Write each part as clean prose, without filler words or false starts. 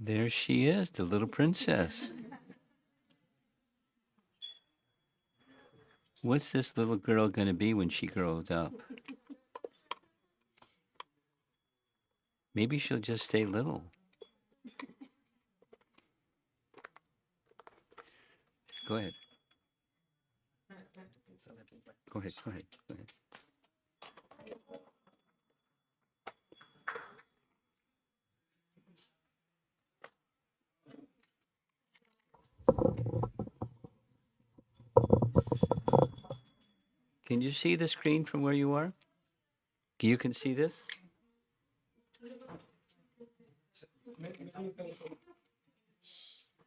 There she is, the little princess. What's this little girl going to be when she grows up? Maybe she'll just stay little. Go ahead. Go ahead, go ahead, go ahead. Can you see the screen from where you are? You can see this?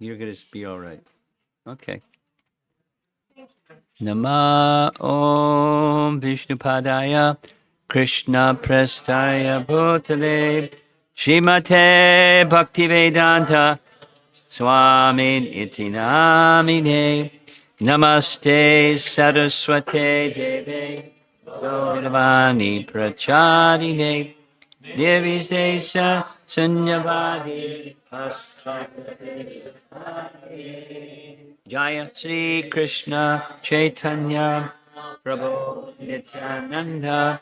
You're going to be all right. Okay. Nama Om Vishnupadaya Krishna Prestaya Bhutale Shrimate Bhaktivedanta Swami Iti Namine Namaste Saraswate Deve Gauravani Prachadine Nirvisesa Sunyavadi Jaya Sri Krishna Chaitanya Prabhu Nityananda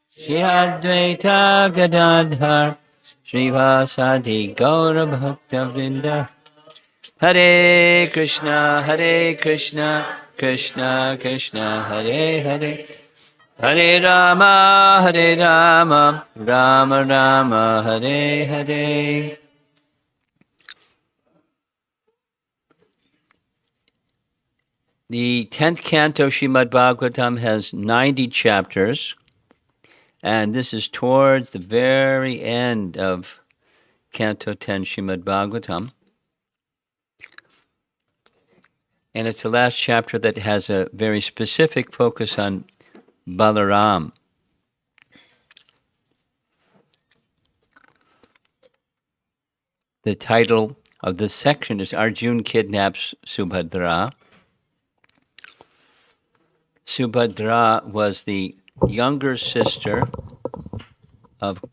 Shri Advaita Gadadhar Srivasadi Gaura Bhakta Vrinda Hare Krishna Krishna Krishna Hare Hare Hare Rama Rama Rama Hare Hare. The 10th canto Srimad Bhagavatam has 90 chapters, and this is towards the very end of Canto 10 Srimad Bhagavatam. And it's the last chapter that has a very specific focus on Balaram. The title of this section is Arjuna kidnaps Subhadra. Subhadra was the younger sister of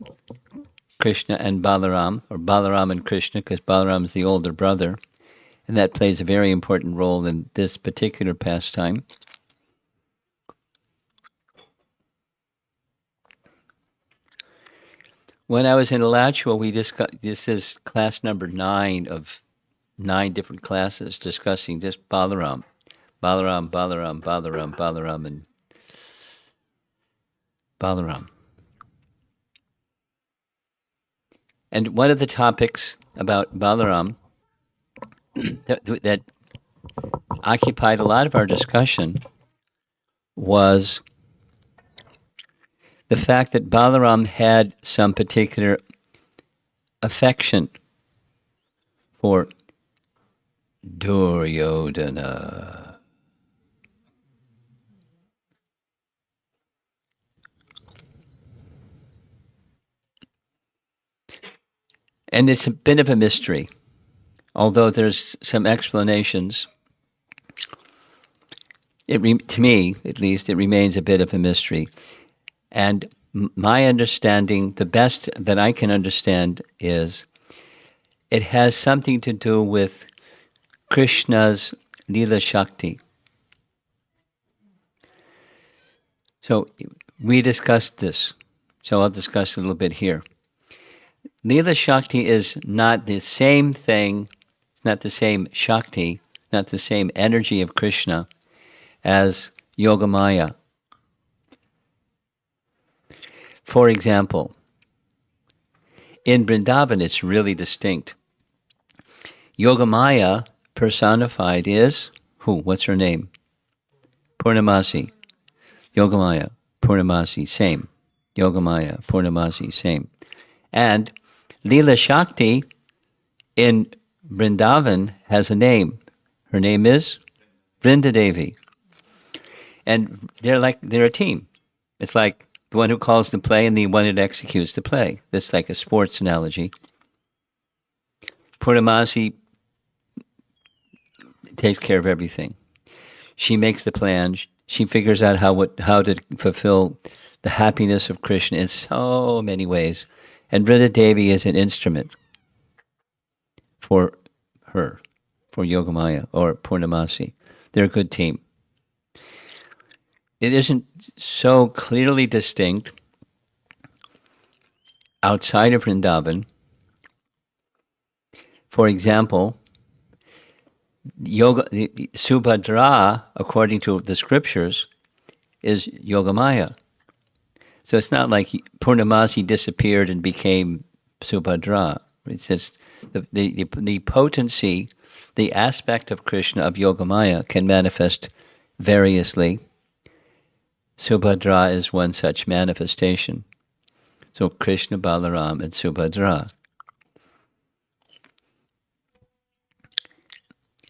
Krishna and Balaram, or Balaram and Krishna, because Balaram is the older brother, and that plays a very important role in this particular pastime. When I was in Alachua, we discussed, this is class number 9 of 9 different classes discussing just Balaram. Balaram, and Balaram. And one of the topics about Balaram that occupied a lot of our discussion was the fact that Balaram had some particular affection for Duryodhana. And it's a bit of a mystery, although there's some explanations. To me, at least, it remains a bit of a mystery. And my understanding, the best that I can understand, is it has something to do with Krishna's Leela shakti. So we discussed this, so I'll discuss a little bit here. Leela shakti is not the same thing, not the same shakti, not the same energy of Krishna as Yogamaya. For example, in Vrindavan it's really distinct. Yogamaya personified is who? What's her name? Purnamasi. Yogamaya, Purnamasi, same. Yogamaya, Purnamasi, same. And Leela Shakti in Vrindavan has a name. Her name is Vrindadevi. And they're a team. It's like the one who calls the play and the one that executes the play. That's like a sports analogy. Purnamasi takes care of everything. She makes the plan. She figures out how to fulfill the happiness of Krishna in so many ways. And Vrindadevi is an instrument. for her, for Yogamaya or Purnamasi. They're a good team. It isn't so clearly distinct outside of Vrindavan. For example, Subhadra, according to the scriptures, is Yogamaya. So it's not like Purnamasi disappeared and became Subhadra. It's just the potency, the aspect of Krishna, of Yogamaya, can manifest variously. Subhadra is one such manifestation. So Krishna, Balaram, and Subhadra.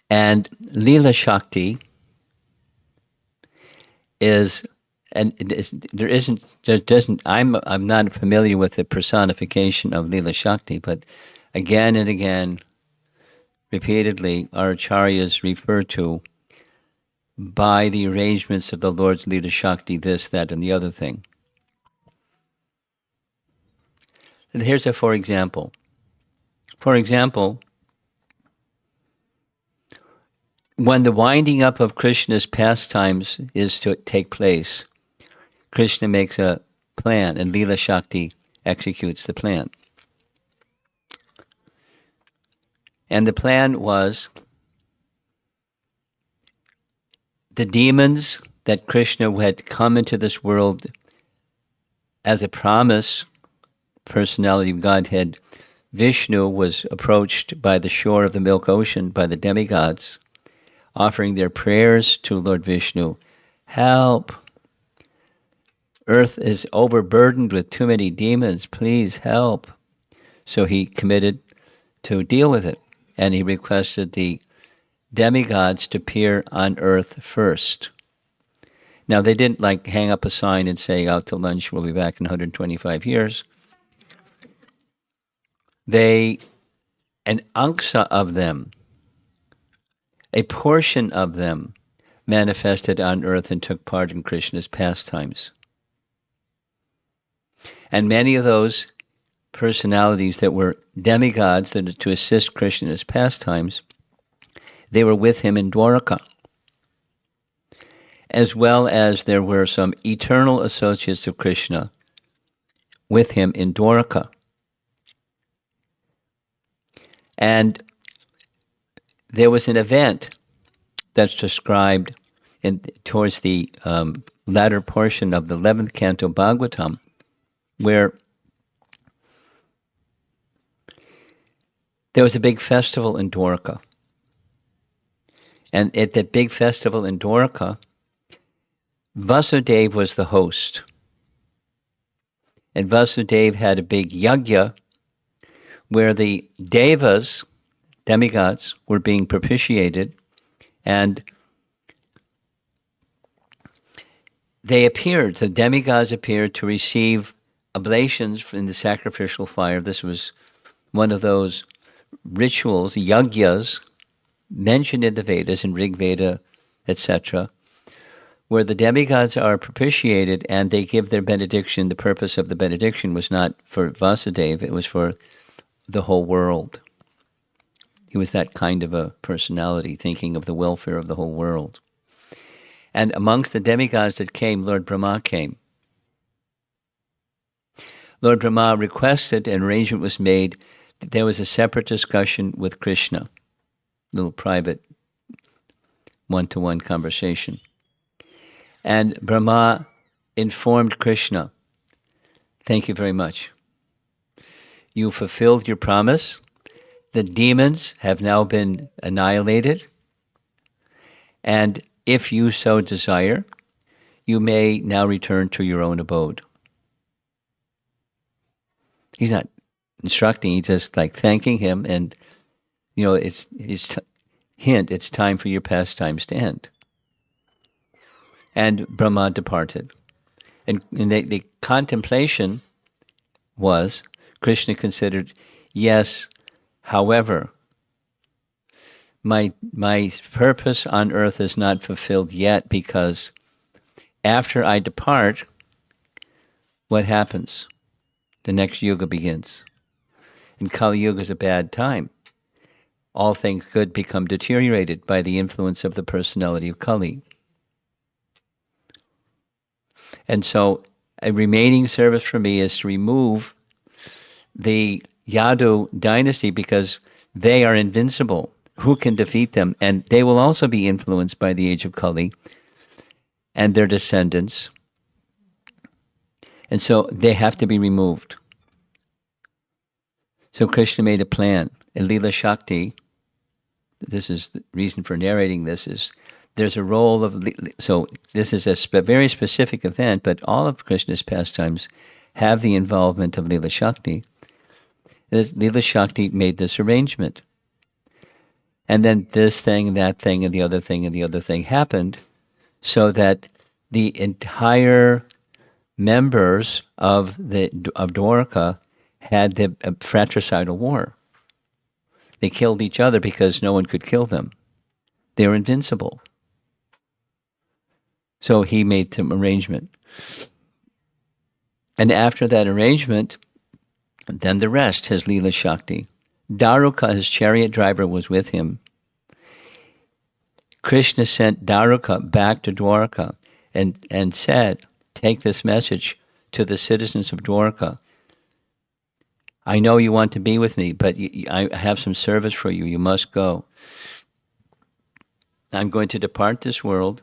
And Leela Shakti is, and I'm not familiar with the personification of Leela Shakti, but again and again, repeatedly, our acharyas refer to by the arrangements of the Lord's Leela Shakti, this, that, and the other thing. And here's a for example. For example, when the winding up of Krishna's pastimes is to take place, Krishna makes a plan, and Leela Shakti executes the plan. And the plan was the demons that Krishna had come into this world as a promise, personality of Godhead. Vishnu was approached by the shore of the Milk Ocean by the demigods, offering their prayers to Lord Vishnu. Help! Earth is overburdened with too many demons. Please help. So he committed to deal with it. And he requested the demigods to appear on earth first. Now, they didn't hang up a sign and say, out to lunch, we'll be back in 125 years. An angsha of them, a portion of them, manifested on earth and took part in Krishna's pastimes. And many of those personalities that were demigods that to assist Krishna in his pastimes, they were with him in Dwaraka. As well as there were some eternal associates of Krishna with him in Dwaraka. And there was an event that's described towards the latter portion of the 11th canto Bhagavatam, where there was a big festival in Dwaraka. And at that big festival in Dwaraka, Vasudeva was the host. And Vasudeva had a big yajna where the devas, demigods, were being propitiated, and the demigods appeared to receive oblations in the sacrificial fire. This was one of those rituals, yajnas, mentioned in the Vedas, in Rig Veda, etc., where the demigods are propitiated and they give their benediction. The purpose of the benediction was not for Vasudeva, it was for the whole world. He was that kind of a personality, thinking of the welfare of the whole world. And amongst the demigods that came, Lord Brahma came. Lord Brahma requested, an arrangement was made, that there was a separate discussion with Krishna, little private one-to-one conversation. And Brahma informed Krishna, thank you very much. You fulfilled your promise. The demons have now been annihilated. And if you so desire, you may now return to your own abode. He's not instructing, he's just thanking him, and it's hint, it's time for your pastimes to end. And Brahma departed. And the contemplation was, Krishna considered, yes, however, my purpose on earth is not fulfilled yet, because after I depart, what happens? The next yuga begins. And Kali Yuga is a bad time. all things could become deteriorated by the influence of the personality of Kali. And so a remaining service for me is to remove the Yadu dynasty because they are invincible. Who can defeat them? And they will also be influenced by the age of Kali and their descendants. And so they have to be removed. So Krishna made a plan. In Leela Shakti, this is the reason for narrating this, is there's a role of, so this is a very specific event, but all of Krishna's pastimes have the involvement of Leela Shakti. Leela Shakti made this arrangement. And then this thing, that thing, and the other thing, and the other thing happened so that the entire members of Dwarka had the fratricidal war. They killed each other because no one could kill them. They were invincible. So he made some arrangement. And after that arrangement, then the rest, his Leela Shakti. Daruka, his chariot driver, was with him. Krishna sent Daruka back to Dwarka and said, take this message to the citizens of Dwarka. I know you want to be with me, but I have some service for you. You must go. I'm going to depart this world.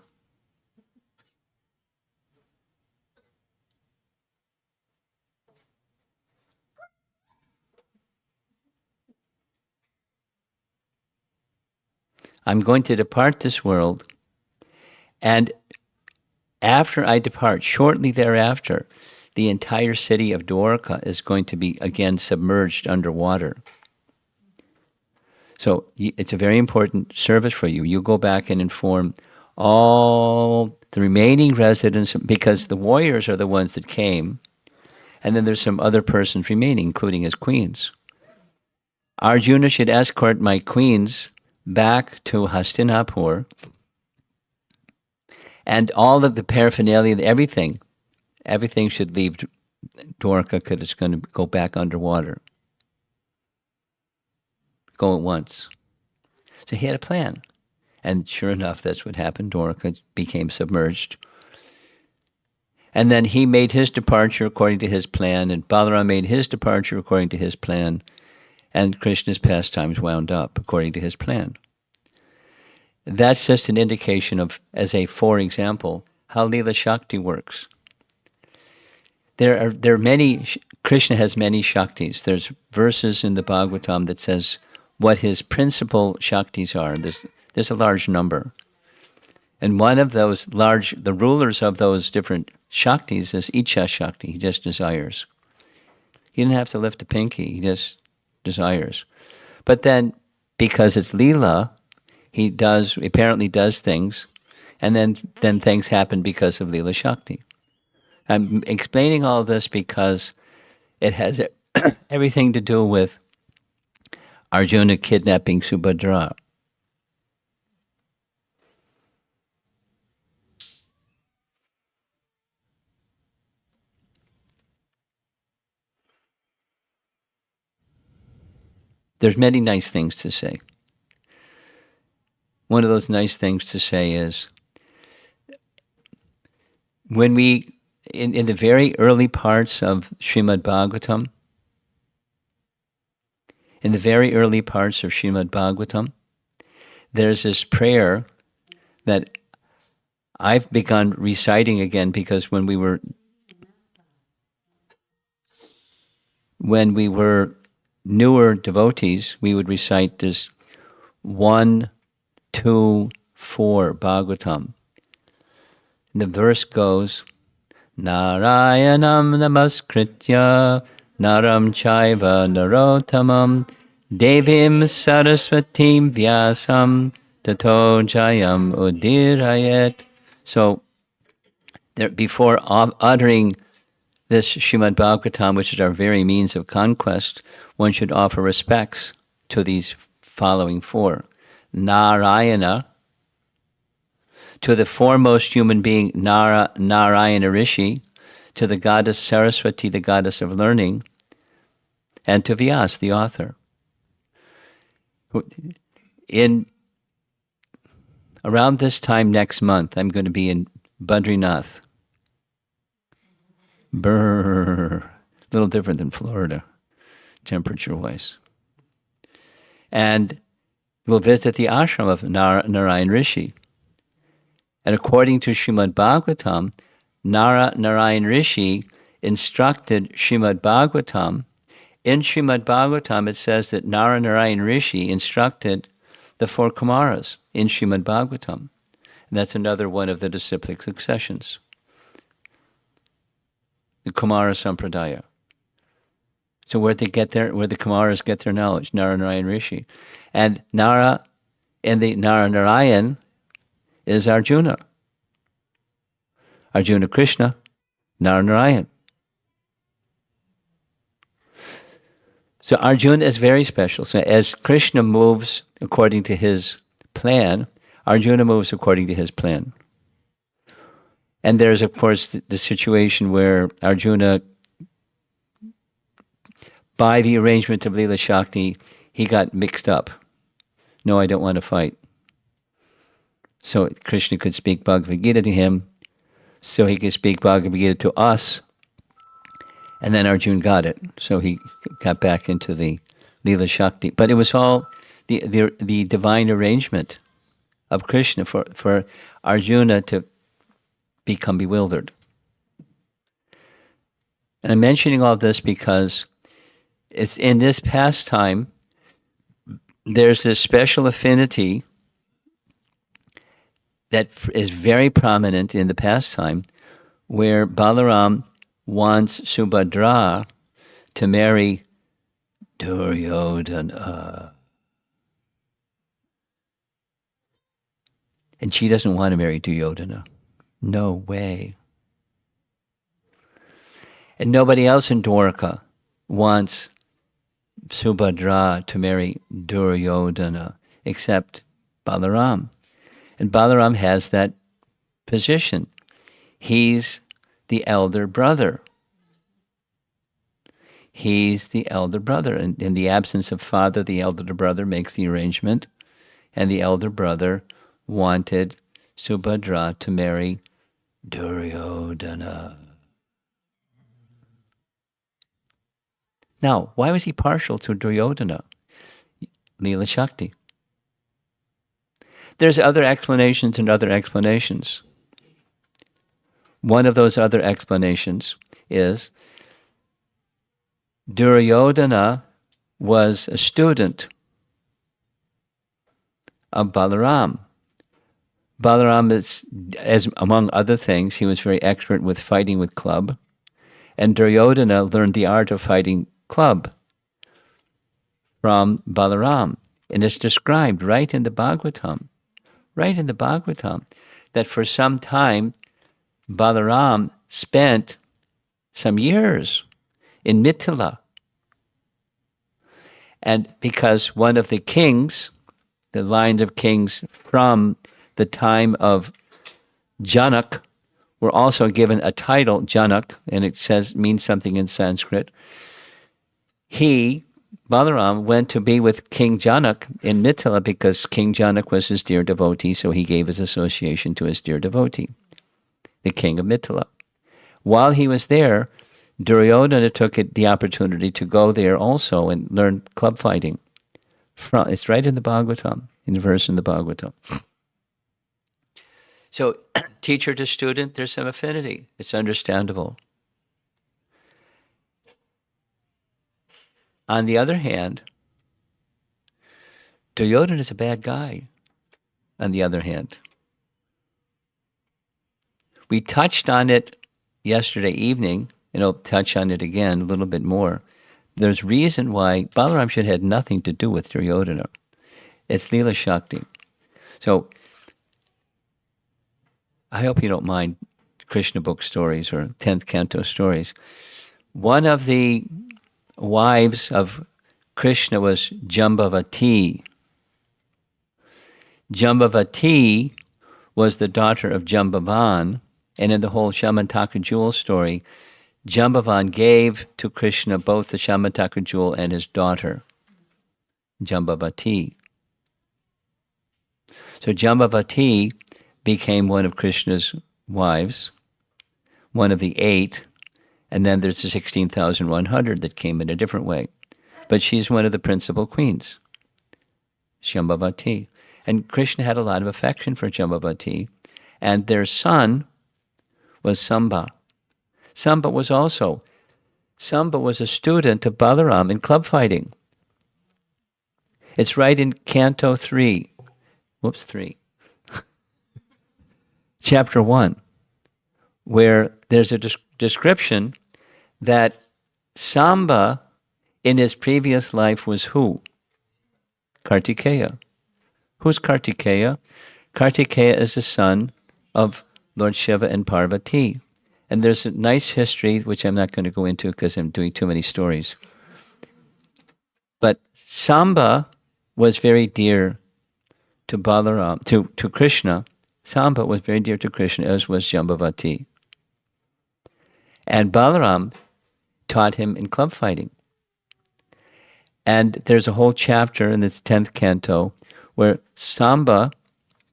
I'm going to depart this world, and after I depart, shortly thereafter, the entire city of Dwarka is going to be again submerged underwater. So it's a very important service for you. You go back and inform all the remaining residents, because the warriors are the ones that came, and then there's some other persons remaining, including his queens. Arjuna should escort my queens back to Hastinapur, and all of the paraphernalia, everything should leave Dwarka because it's going to go back underwater. Go at once. So he had a plan. And sure enough, that's what happened. Dwarka became submerged. And then he made his departure according to his plan, and Balaram made his departure according to his plan, and Krishna's pastimes wound up according to his plan. That's just an indication of, for example, how Leela Shakti works. There are many, Krishna has many Shaktis. There's verses in the Bhagavatam that says what his principal Shaktis are. There's a large number. And one of those the rulers of those different Shaktis is Icha Shakti. He just desires. He didn't have to lift a pinky. He just desires. But then, because it's Leela, he apparently does things, and then things happen because of Leela Shakti. I'm explaining all this because it has everything to do with Arjuna kidnapping Subhadra. There's many nice things to say. One of those nice things to say is when we, in the very early parts of Srimad Bhagavatam, there's this prayer that I've begun reciting again because when we were newer devotees, we would recite this 1, 2, 4 Bhagavatam. And the verse goes, Narayanam namaskritya naram chaiva narotamam devim saraswatim vyasam tato jayam udirayet. So before uttering this Srimad Bhagavatam, which is our very means of conquest, one should offer respects to these following 4. Narayana, to the foremost human being, Narayana Rishi, to the goddess Saraswati, the goddess of learning, and to Vyas, the author. In around this time next month, I'm going to be in Badrinath. Brrr. A little different than Florida, temperature-wise. And we'll visit the ashram of Narayan Rishi. And according to Srimad Bhagavatam, Narayan Rishi instructed Srimad Bhagavatam. In Srimad Bhagavatam, it says that Narayan Rishi instructed the four Kumaras in Srimad Bhagavatam. And that's another one of the disciplic successions. The Kumara Sampradaya. So where the Kumaras get their knowledge? Narayan Rishi. And the Narayan is Arjuna. Arjuna Krishna, Narayan. So Arjuna is very special. So as Krishna moves according to his plan, Arjuna moves according to his plan. And there's, of course, the situation where Arjuna, by the arrangement of Leela Shakti, he got mixed up. No, I don't want to fight. So Krishna could speak Bhagavad Gita to him, so he could speak Bhagavad Gita to us, and then Arjuna got it. So he got back into the Leela Shakti. But it was all the divine arrangement of Krishna for Arjuna to become bewildered. And I'm mentioning all this because it's in this pastime, there's this special affinity that is very prominent in the pastime, where Balaram wants Subhadra to marry Duryodhana. And she doesn't want to marry Duryodhana. No way. And nobody else in Dwarka wants Subhadra to marry Duryodhana except Balaram. And Balaram has that position. He's the elder brother. He's the elder brother. And in the absence of father, the elder brother makes the arrangement. And the elder brother wanted Subhadra to marry Duryodhana. Now, why was he partial to Duryodhana? Leela Shakti. There's other explanations and other explanations. One of those other explanations is Duryodhana was a student of Balaram. Balaram is, as among other things, he was very expert with fighting with club, and Duryodhana learned the art of fighting club from Balaram. And it's described right in the Bhagavatam, that for some time Balaram spent some years in Mithila. And because one of the kings, the line of kings from the time of Janak, were also given a title, Janak, and it means something in Sanskrit. Balaram, went to be with King Janak in Mithila because King Janak was his dear devotee, so he gave his association to his dear devotee, the king of Mithila. While he was there, Duryodhana took the opportunity to go there also and learn club fighting. It's right in the Bhagavatam, in the verse in the Bhagavatam. So, teacher to student, there's some affinity. It's understandable. On the other hand, Duryodhana is a bad guy, on the other hand. We touched on it yesterday evening, and I'll touch on it again a little bit more. There's reason why Balaram should have had nothing to do with Duryodhana. It's Leela Shakti. So, I hope you don't mind Krishna book stories or 10th canto stories. One of the wives of Krishna was Jambavati. Jambavati was the daughter of Jambavan, and in the whole Shamantaka jewel story, Jambavan gave to Krishna both the Shamantaka jewel and his daughter, Jambavati. So Jambavati became one of Krishna's wives, one of the 8, and then there's the 16,100 that came in a different way. But she's one of the principal queens, Jambavati. And Krishna had a lot of affection for Jambavati, and their son was Samba. Samba was a student of Balaram in club fighting. It's right in Canto 3. 3. Chapter 1, where there's a description that Samba in his previous life was who? Kartikeya. Who's Kartikeya? Kartikeya is the son of Lord Shiva and Parvati. And there's a nice history, which I'm not going to go into because I'm doing too many stories. But Samba was very dear to Balaram, to Krishna. Samba was very dear to Krishna, as was Jambavati. And Balaram taught him in club fighting. And there's a whole chapter in this 10th canto where Samba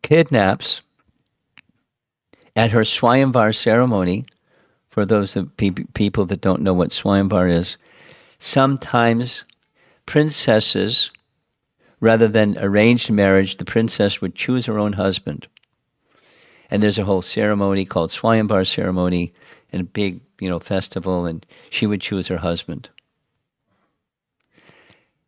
kidnaps at her Swayamvar ceremony. For those of people that don't know what Swayamvar is, sometimes princesses, rather than arranged marriage, the princess would choose her own husband. And there's a whole ceremony called Swayamvar ceremony, and a big, festival, and she would choose her husband.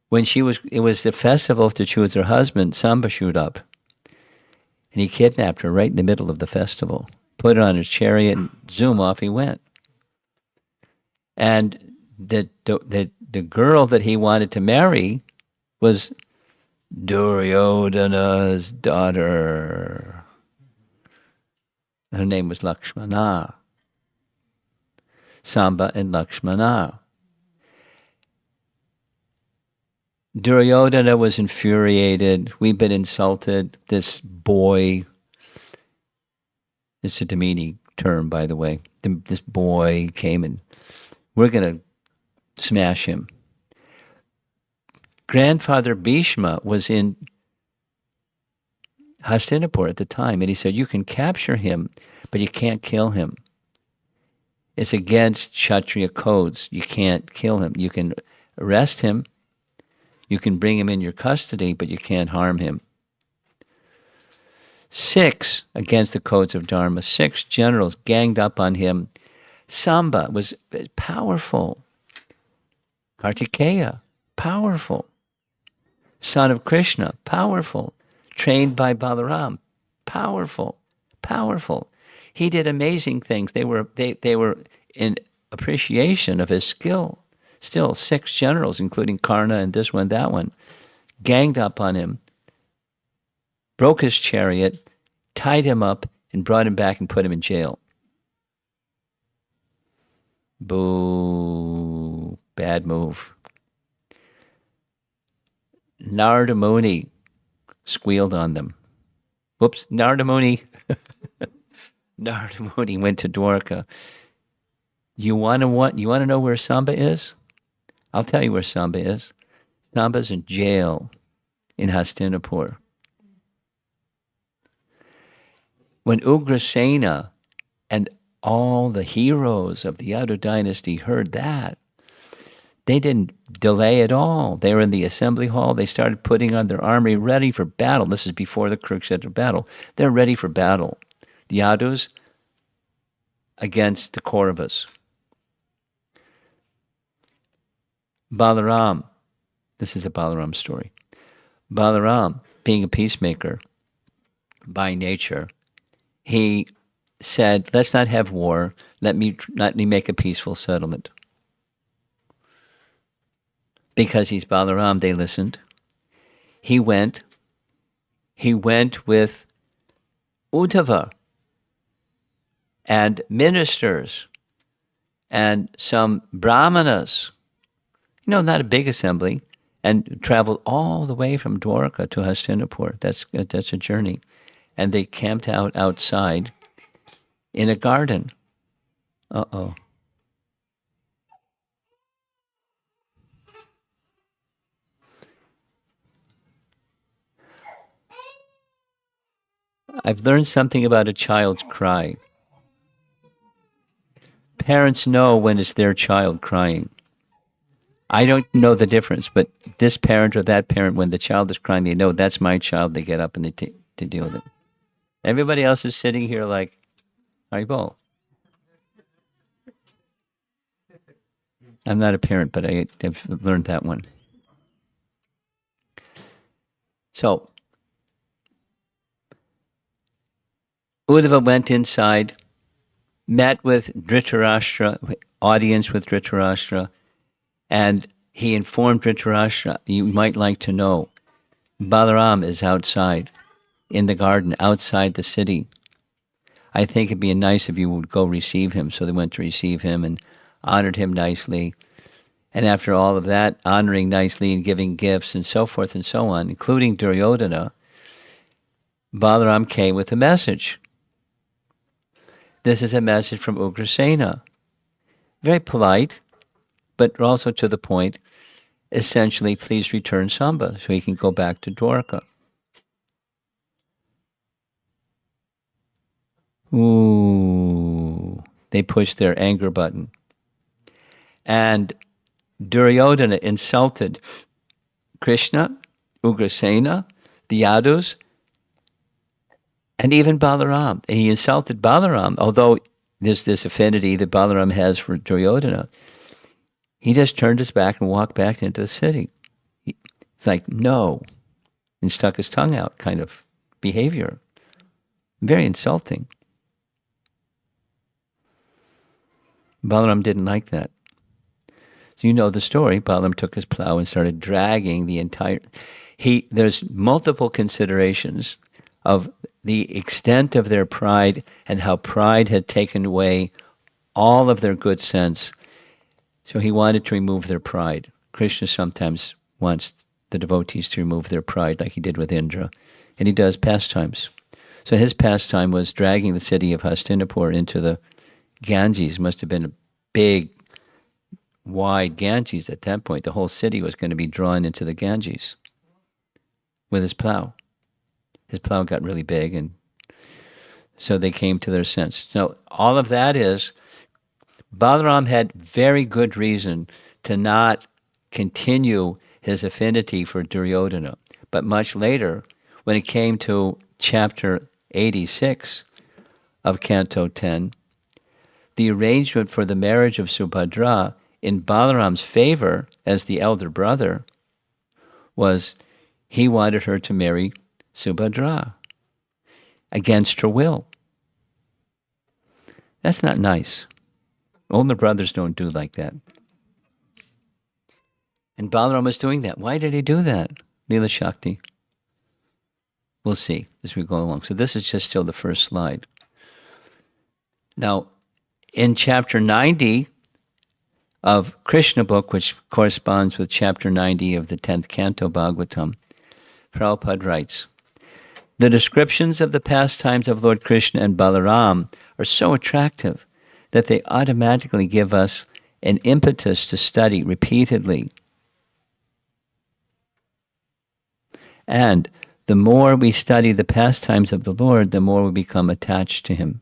When it was the festival to choose her husband, Samba showed up, and he kidnapped her right in the middle of the festival, put her on his chariot, and zoom, off he went. And the girl that he wanted to marry was Duryodhana's daughter. Her name was Lakshmana. Samba and Lakshmana. Duryodhana was infuriated. We've been insulted. This boy, it's a demeaning term, by the way. This boy came and we're going to smash him. Grandfather Bhishma was in Hastinapur at the time, and he said, you can capture him, but you can't kill him. It's against Kshatriya codes. You can't kill him. You can arrest him. You can bring him in your custody, but you can't harm him. 6, against the codes of Dharma, 6 generals ganged up on him. Samba was powerful. Kartikeya, powerful. Son of Krishna, powerful. Trained by Balaram, powerful. He did amazing things. They were in appreciation of his skill. Still, 6 generals, including Karna and this one, that one, ganged up on him, broke his chariot, tied him up, and brought him back and put him in jail. Boo. Bad move. Narada Muni squealed on them. Whoops, Narada Muni went to Dwarka. You want to know where Samba is? I'll tell you where Samba is. Samba's in jail in Hastinapur. When Ugrasena and all the heroes of the Yadu dynasty heard that, they didn't delay at all. They were in the assembly hall. They started putting on their army ready for battle. This is before the Kurukshetra battle. They're ready for battle. The Yadus against the Kauravas. Balaram, this is a Balaram story. Balaram, being a peacemaker by nature, he said, let's not have war. Let me make a peaceful settlement. Because he's Balaram, they listened. He went with Uddhava and ministers and some brahmanas, not a big assembly, and traveled all the way from Dwarka to Hastinapur. That's a journey. And they camped out outside in a garden. Uh-oh. I've learned something about a child's cry. Parents know when it's their child crying. I don't know the difference, but this parent or that parent, when the child is crying, they know that's my child. They get up and they to deal with it. Everybody else is sitting here like, Haribol. I'm not a parent, but I've learned that one. So, Uddhava went inside, met with Dhritarashtra, audience with Dhritarashtra, and he informed Dhritarashtra, you might like to know, Balaram is outside, in the garden, outside the city. I think it'd be nice if you would go receive him. So they went to receive him and honored him nicely. And after all of that, honoring nicely and giving gifts and so forth and so on, including Duryodhana, Balaram came with a message. This is a message from Ugrasena. Very polite, but also to the point. Essentially, please return Samba so he can go back to Dwarka. Ooh, they pushed their anger button. And Duryodhana insulted Krishna, Ugrasena, the Yadus, and even Balaram. He insulted Balaram, although there's this affinity that Balaram has for Duryodhana. He just turned his back and walked back into the city. It's like, no, and stuck his tongue out kind of behavior. Very insulting. Balaram didn't like that. So you know the story. Balaram took his plow and started dragging the entire... There's multiple considerations of the extent of their pride and how pride had taken away all of their good sense. So he wanted to remove their pride. Krishna sometimes wants the devotees to remove their pride like he did with Indra. And he does pastimes. So his pastime was dragging the city of Hastinapur into the Ganges. Must have been a big, wide Ganges at that point. The whole city was going to be drawn into the Ganges with his plow. His plow got really big, and so they came to their sense. So all of that is, Balaram had very good reason to not continue his affinity for Duryodhana. But much later, when it came to chapter 86 of Canto 10, the arrangement for the marriage of Subhadra in Balaram's favor as the elder brother was he wanted her to marry Subhadra against her will. That's not nice. Older brothers don't do like that. And Balaram was doing that. Why did he do that? Leela Shakti. We'll see as we go along. So this is just still the first slide. Now, in chapter 90 of Krishna book, which corresponds with chapter 90 of the 10th canto Bhagavatam, Prabhupada writes, the descriptions of the pastimes of Lord Krishna and Balaram are so attractive that they automatically give us an impetus to study repeatedly. And the more we study the pastimes of the Lord, the more we become attached to him.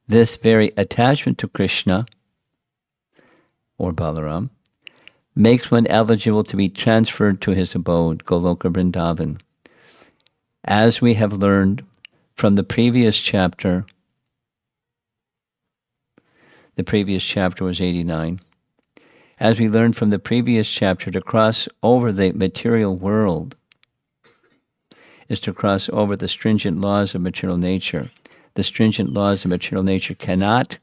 This very attachment to Krishna, or Balaram, makes one eligible to be transferred to his abode, Goloka Vrindavan. As we have learned from the previous chapter was 89, as we learned from the previous chapter, to cross over the material world is to cross over the stringent laws of material nature. The stringent laws of material nature cannot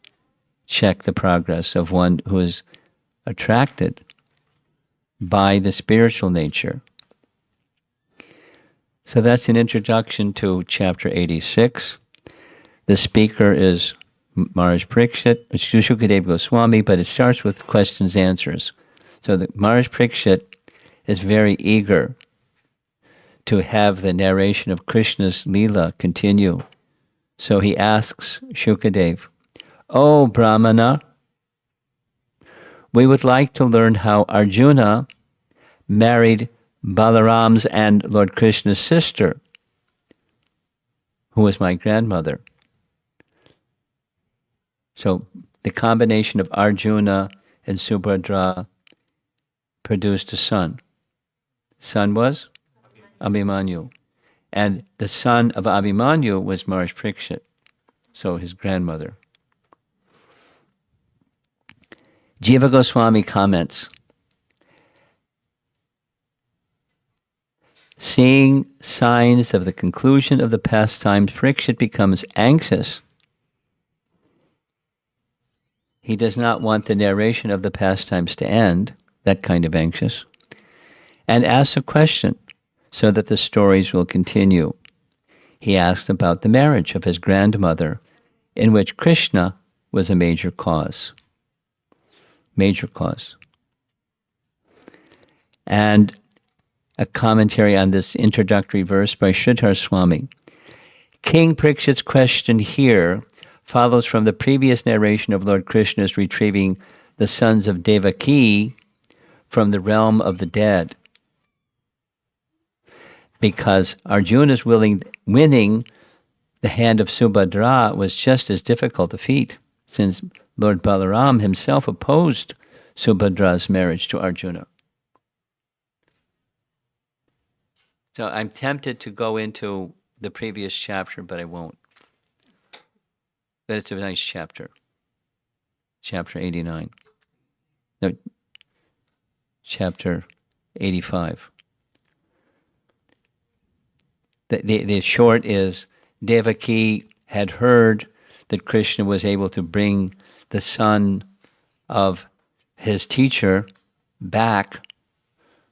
check the progress of one who is attracted by the spiritual nature. So that's an introduction to chapter 86. The speaker is Maharaj Parikshit, Shukadev Goswami, but it starts with questions answers. So the Maharaj Parikshit is very eager to have the narration of Krishna's Leela continue. So he asks Shukadev, "O Brahmana, we would like to learn how Arjuna married Balaram's and Lord Krishna's sister. who was my grandmother. So the combination of Arjuna and Subhadra produced a son. Son was Abhimanyu. And the son of Abhimanyu was Maharaj Parikshit, so his grandmother. Jiva Goswami comments, seeing signs of the conclusion of the pastimes, Parikshit becomes anxious. He does not want the narration of the pastimes to end, that kind of anxious, and asks a question so that the stories will continue. He asked about the marriage of his grandmother, in which Krishna was a major cause. Major cause. And a commentary on this introductory verse by Sridhar Swami. King Parikshit's question here follows from the previous narration of Lord Krishna's retrieving the sons of Devaki from the realm of the dead. Because Arjuna's winning the hand of Subhadra was just as difficult a feat, since Lord Balaram himself opposed Subhadra's marriage to Arjuna. So I'm tempted to go into the previous chapter, but I won't. But it's a nice chapter. Chapter 89. No, chapter 85. The short is, Devaki had heard that Krishna was able to bring the son of his teacher back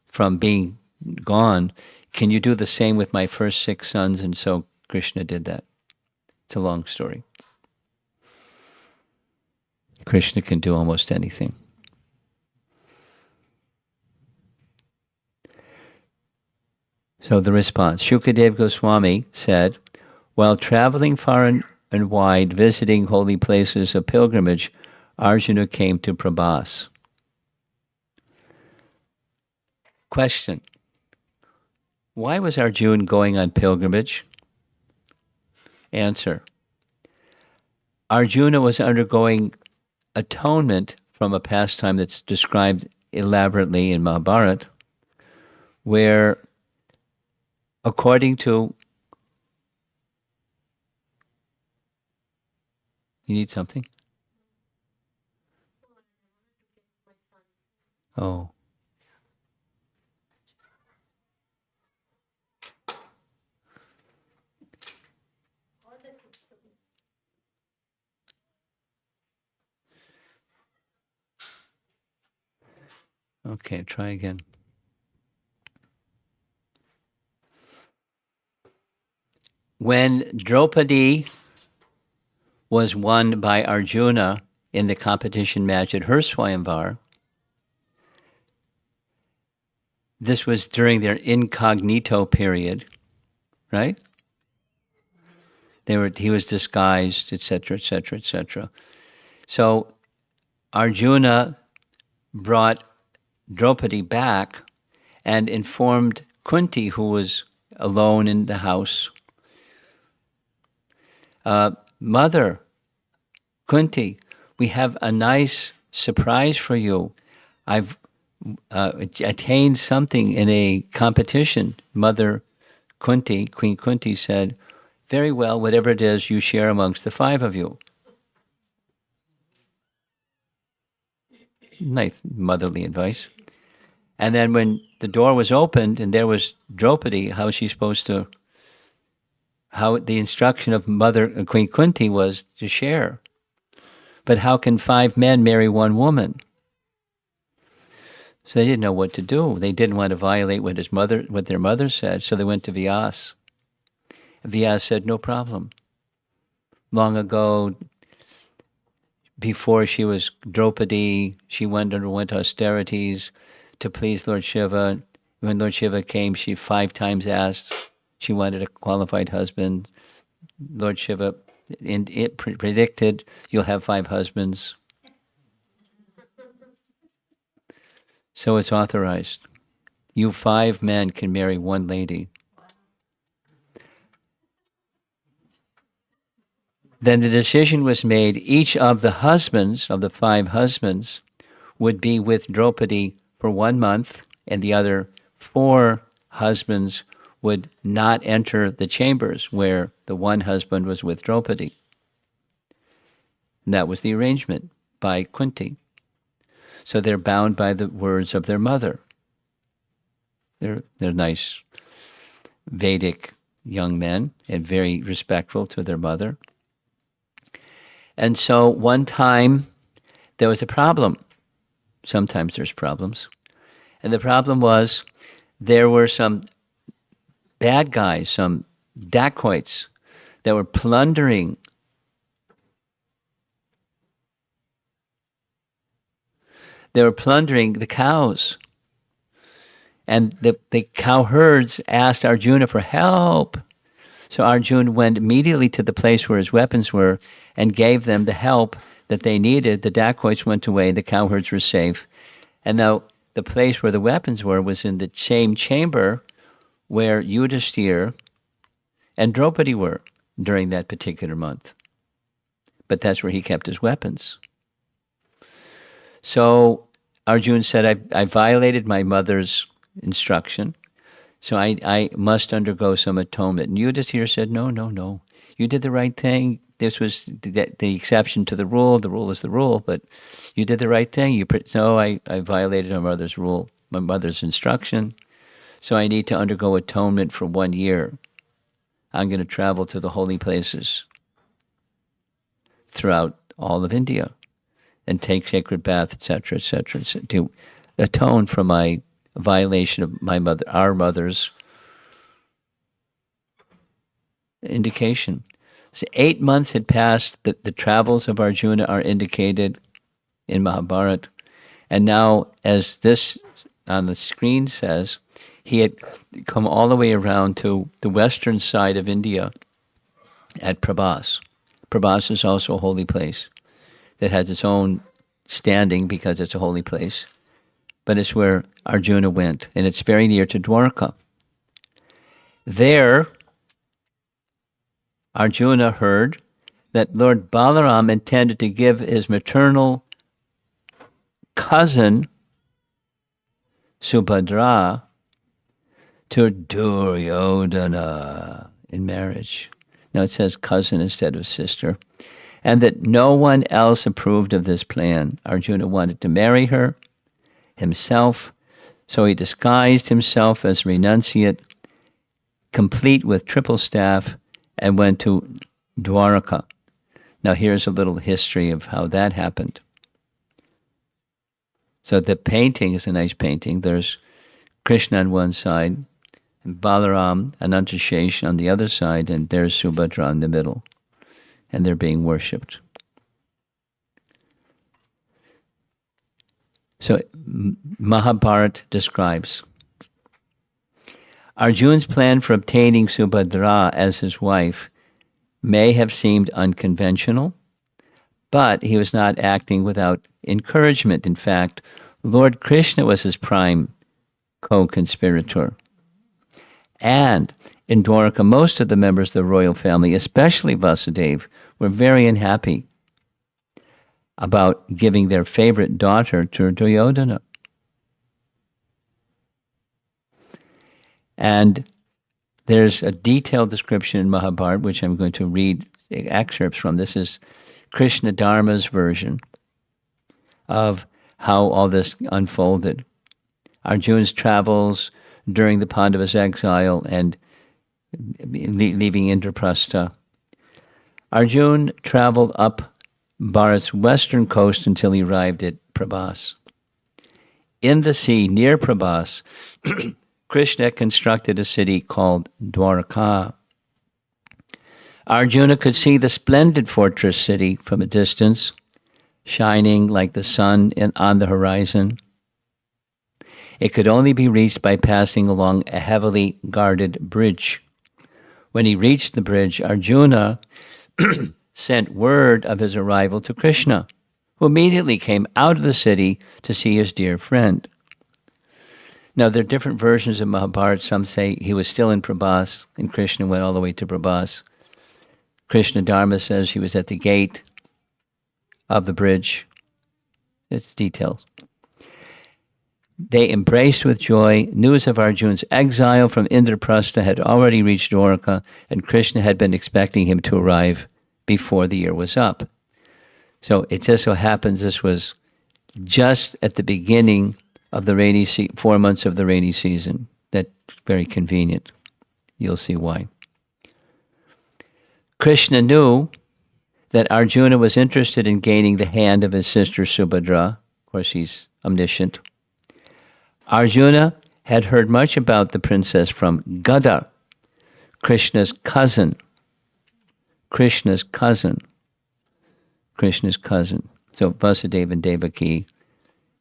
from being gone. Can you do the same with my first 6 sons? And so Krishna did that. It's a long story. Krishna can do almost anything. So the response, Shukadev Goswami said, while traveling far and wide, visiting holy places of pilgrimage, Arjuna came to Prabhas. Question, why was Arjuna going on pilgrimage? Answer, Arjuna was undergoing atonement from a pastime that's described elaborately in Mahabharata, where according to... You need something? Oh. Okay, try again. When Draupadi was won by Arjuna in the competition match at her Swayamvar, this was during their incognito period, right? He was disguised, etc., etc., etc. So Arjuna brought Draupadi back and informed Kunti, who was alone in the house, Mother, Kunti, we have a nice surprise for you. I've attained something in a competition. Mother Kunti, Queen Kunti said, very well, whatever it is, you share amongst the 5 of you. Nice motherly advice. And then when the door was opened and there was Draupadi, how was she supposed to... How the instruction of Mother Queen Kunti was to share. But how can 5 men marry 1 woman? So they didn't know what to do. They didn't want to violate what their mother said, so they went to Vyas. Vyas said, no problem. Long ago, before she was Draupadi, she underwent austerities to please Lord Shiva. When Lord Shiva came, she 5 times asked. She wanted a qualified husband. Lord Shiva predicted, you'll have 5 husbands. So it's authorized. You 5 men can marry 1 lady. Then the decision was made, each of the husbands, of the 5 husbands, would be with Draupadi for 1 month, and the other 4 husbands would not enter the chambers where the one husband was with Draupadi. And that was the arrangement by Kunti. So they're bound by the words of their mother. They're nice Vedic young men and very respectful to their mother. And so one time there was a problem. Sometimes there's problems. And the problem was there were some bad guys, some dacoits that were plundering the cows. And the cow herds asked Arjuna for help. So Arjuna went immediately to the place where his weapons were and gave them the help that they needed. The dacoits went away, the cowherds were safe. And now the place where the weapons were was in the same chamber where Yudhishthira and Draupadi were during that particular month. But that's where he kept his weapons. So Arjuna said, I violated my mother's instruction, so I must undergo some atonement. And Yudhishthira said, no, you did the right thing. This was the exception to the rule. The rule is the rule, but you did the right thing. I violated my mother's instruction, so I need to undergo atonement for 1 year. I'm going to travel to the holy places throughout all of India and take sacred baths, etc., to atone for my violation of our mother's indication. So 8 months had passed. The travels of Arjuna are indicated in Mahabharata. And now, as this on the screen says, he had come all the way around to the western side of India at Prabhas. Prabhas is also a holy place that has its own standing because it's a holy place. But it's where Arjuna went, and it's very near to Dwarka. There, Arjuna heard that Lord Balaram intended to give his maternal cousin, Subhadra, to Duryodhana in marriage. Now it says cousin instead of sister. And that no one else approved of this plan. Arjuna wanted to marry her himself, so he disguised himself as renunciate, complete with triple staff, and went to Dwaraka. Now here's a little history of how that happened. So the painting is a nice painting. There's Krishna on one side, and Balaram, Anantashesh on the other side, and there's Subhadra in the middle. And they're being worshipped. So Mahabharata describes Arjuna's plan for obtaining Subhadra as his wife may have seemed unconventional, but he was not acting without encouragement. In fact, Lord Krishna was his prime co-conspirator. And in Dwaraka, most of the members of the royal family, especially Vasudeva, were very unhappy about giving their favorite daughter to Duryodhana. And there's a detailed description in Mahabharata, which I'm going to read excerpts from. This is Krishna Dharma's version of how all this unfolded. Arjuna's travels during the Pandavas' exile and leaving Indraprastha. Arjuna traveled up Bharat's western coast until he arrived at Prabhas. In the sea near Prabhas, Krishna constructed a city called Dwarka. Arjuna could see the splendid fortress city from a distance, shining like the sun on the horizon. It could only be reached by passing along a heavily guarded bridge. When he reached the bridge, Arjuna sent word of his arrival to Krishna, who immediately came out of the city to see his dear friend. Now, there are different versions of Mahabharata. Some say he was still in Prabhas, and Krishna went all the way to Prabhas. Krishna Dharma says he was at the gate of the bridge. It's details. They embraced with joy. News of Arjuna's exile from Indraprastha had already reached Dwarka, and Krishna had been expecting him to arrive before the year was up. So it just so happens this was just at the beginning of the 4 months of the rainy season. That's very convenient. You'll see why. Krishna knew that Arjuna was interested in gaining the hand of his sister Subhadra. Of course, he's omniscient. Arjuna had heard much about the princess from Gada, Krishna's cousin. Krishna's cousin. So Vasudeva and Devaki.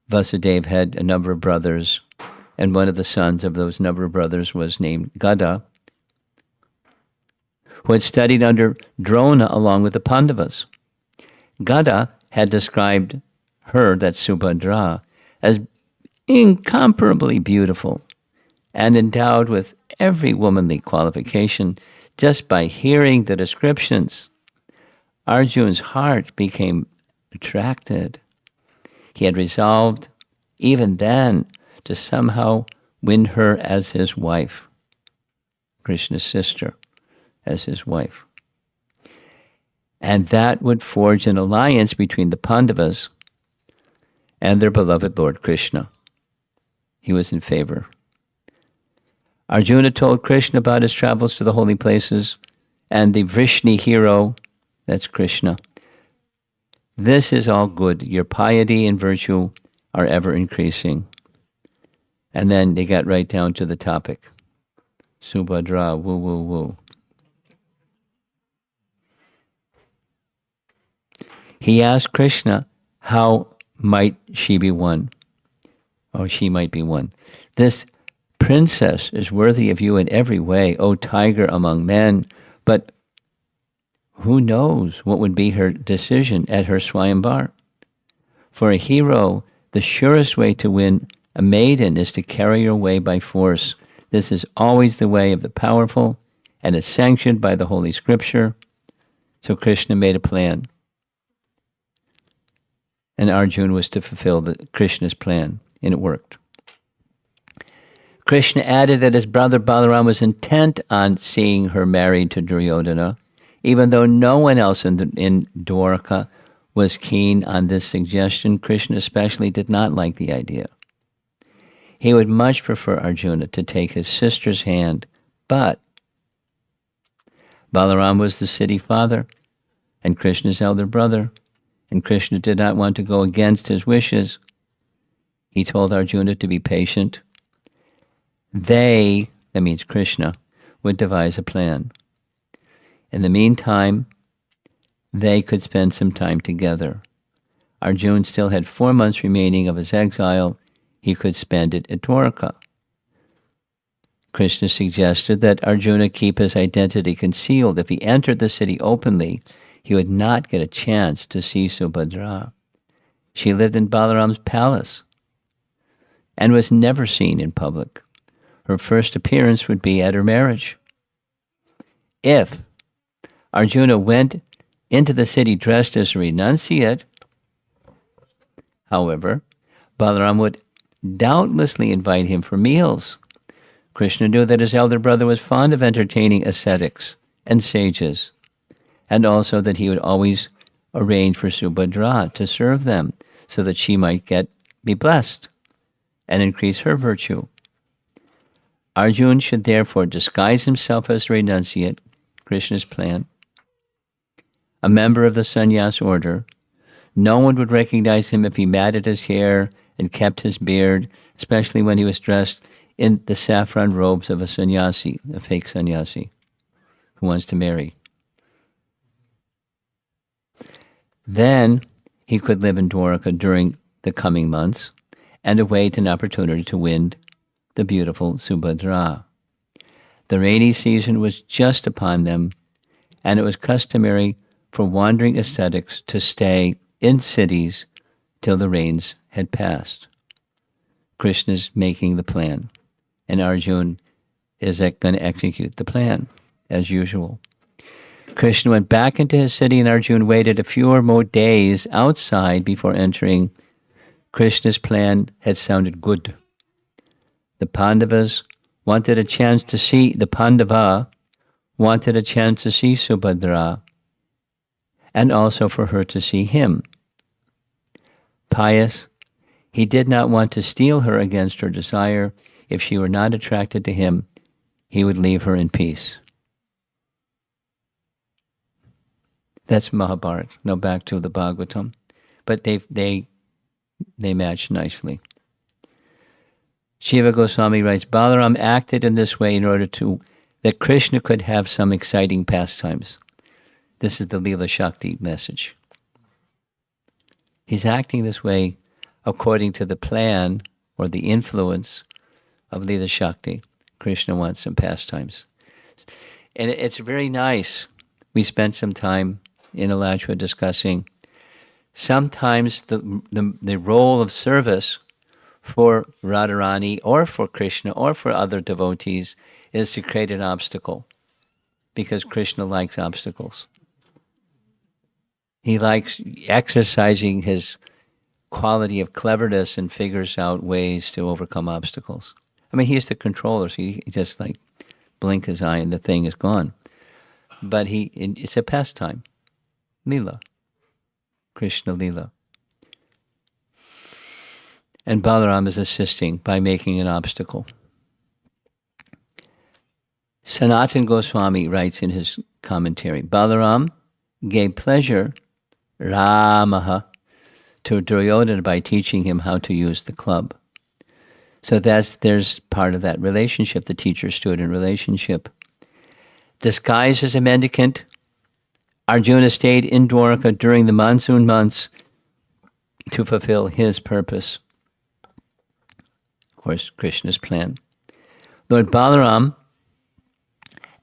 Vasudeva had a number of brothers, and one of the sons of those number of brothers was named Gada, who had studied under Drona along with the Pandavas. Gada had described her, that Subhadra, as incomparably beautiful and endowed with every womanly qualification. Just by hearing the descriptions, Arjuna's heart became attracted. He had resolved, even then, to somehow win her as his wife, Krishna's sister, as his wife. And that would forge an alliance between the Pandavas and their beloved Lord Krishna. He was in favor. Arjuna told Krishna about his travels to the holy places, and the Vrishni hero, that's Krishna. This is all good. Your piety and virtue are ever increasing. And then they got right down to the topic. Subhadra, woo, woo, woo. He asked Krishna, how might she be won? Oh, she might be won. This princess is worthy of you in every way, O tiger among men, but who knows what would be her decision at her Swayamvar? For a hero, the surest way to win a maiden is to carry her away by force. This is always the way of the powerful and is sanctioned by the Holy Scripture. So Krishna made a plan. And Arjuna was to fulfill Krishna's plan, and it worked. Krishna added that his brother Balaram was intent on seeing her married to Duryodhana, even though no one else in Dwarka was keen on this suggestion. Krishna especially did not like the idea. He would much prefer Arjuna to take his sister's hand, but Balaram was the city father and Krishna's elder brother, and Krishna did not want to go against his wishes. He told Arjuna to be patient. They, that means Krishna, would devise a plan. In the meantime, they could spend some time together. Arjuna still had 4 months remaining of his exile. He could spend it at Dwarka. Krishna suggested that Arjuna keep his identity concealed. If he entered the city openly, he would not get a chance to see Subhadra. She lived in Balaram's palace and was never seen in public. Her first appearance would be at her marriage. If Arjuna went into the city dressed as a renunciate, however, Balaram would doubtlessly invite him for meals. Krishna knew that his elder brother was fond of entertaining ascetics and sages, and also that he would always arrange for Subhadra to serve them so that she might be blessed and increase her virtue. Arjuna should therefore disguise himself as a renunciate, Krishna's plan, a member of the sannyas order. No one would recognize him if he matted his hair and kept his beard, especially when he was dressed in the saffron robes of a sannyasi, a fake sannyasi, who wants to marry. Then he could live in Dwarka during the coming months and await an opportunity to win the beautiful Subhadra. The rainy season was just upon them, and it was customary for wandering ascetics to stay in cities till the rains had passed. Krishna's making the plan, and Arjuna is going to execute the plan, as usual. Krishna went back into his city and Arjuna waited a few more days outside before entering. Krishna's plan had sounded good. The Pandava wanted a chance to see Subhadra and also for her to see him. Pious, he did not want to steal her against her desire. If she were not attracted to him, he would leave her in peace. That's Mahabharata. No, back to the Bhagavatam. But they match nicely. Shiva Goswami writes, Balaram acted in this way in order that Krishna could have some exciting pastimes. This is the Leela Shakti message. He's acting this way according to the plan or the influence of Leela Shakti. Krishna wants some pastimes. And it's very nice. We spent some time in Alachua discussing sometimes the role of service for Radharani or for Krishna or for other devotees is to create an obstacle, because Krishna likes obstacles. He likes exercising his quality of cleverness and figures out ways to overcome obstacles. I mean, he's the controller, so he just like blink his eye and the thing is gone. But it's a pastime. Leela. Krishna Leela. And Balaram is assisting by making an obstacle. Sanatana Goswami writes in his commentary, Balaram gave pleasure, Ramaha, to Duryodhana by teaching him how to use the club. So there's part of that relationship, the teacher-student relationship. Disguised as a mendicant, Arjuna stayed in Dwarka during the monsoon months to fulfill his purpose. Of course, Krishna's plan. Lord Balaram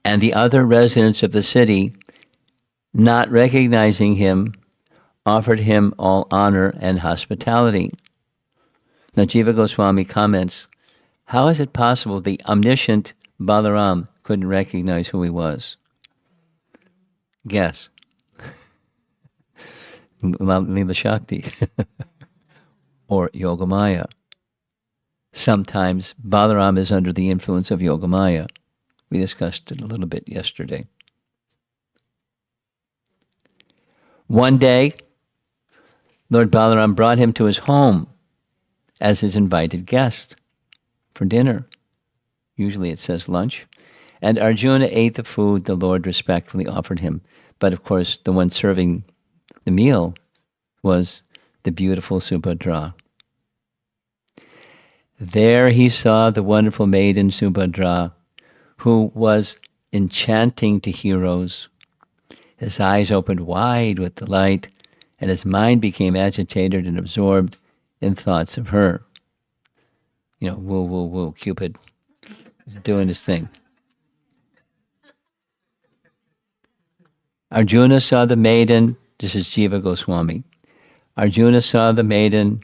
and the other residents of the city, not recognizing him, offered him all honor and hospitality. Now Jiva Goswami comments, how is it possible the omniscient Balaram couldn't recognize who he was? Guess. Leela Shakti or Yogamaya. Sometimes Balaram is under the influence of Yogamaya. We discussed it a little bit yesterday. One day, Lord Balaram brought him to his home as his invited guest for dinner. Usually it says lunch. And Arjuna ate the food the Lord respectfully offered him. But of course, the one serving the meal was the beautiful Subhadra. There he saw the wonderful maiden Subhadra, who was enchanting to heroes. His eyes opened wide with delight, and his mind became agitated and absorbed in thoughts of her. You know, woo, woo, woo, Cupid doing his thing. Arjuna saw the maiden, this is Jiva Goswami. Arjuna saw the maiden,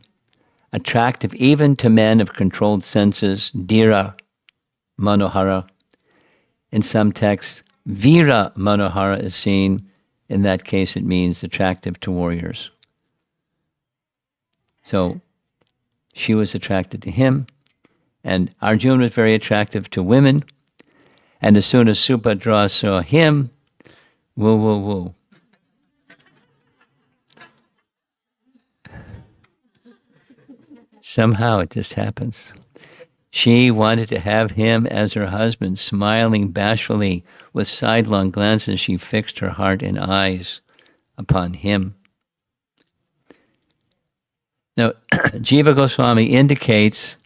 attractive even to men of controlled senses, Dhira Manohara. In some texts, Vira Manohara is seen. In that case, it means attractive to warriors. So she was attracted to him, and Arjuna was very attractive to women. And as soon as Subhadra saw him, woo, woo, woo. Somehow it just happens. She wanted to have him as her husband, smiling bashfully with sidelong glances. She fixed her heart and eyes upon him. Now, Jiva Goswami indicates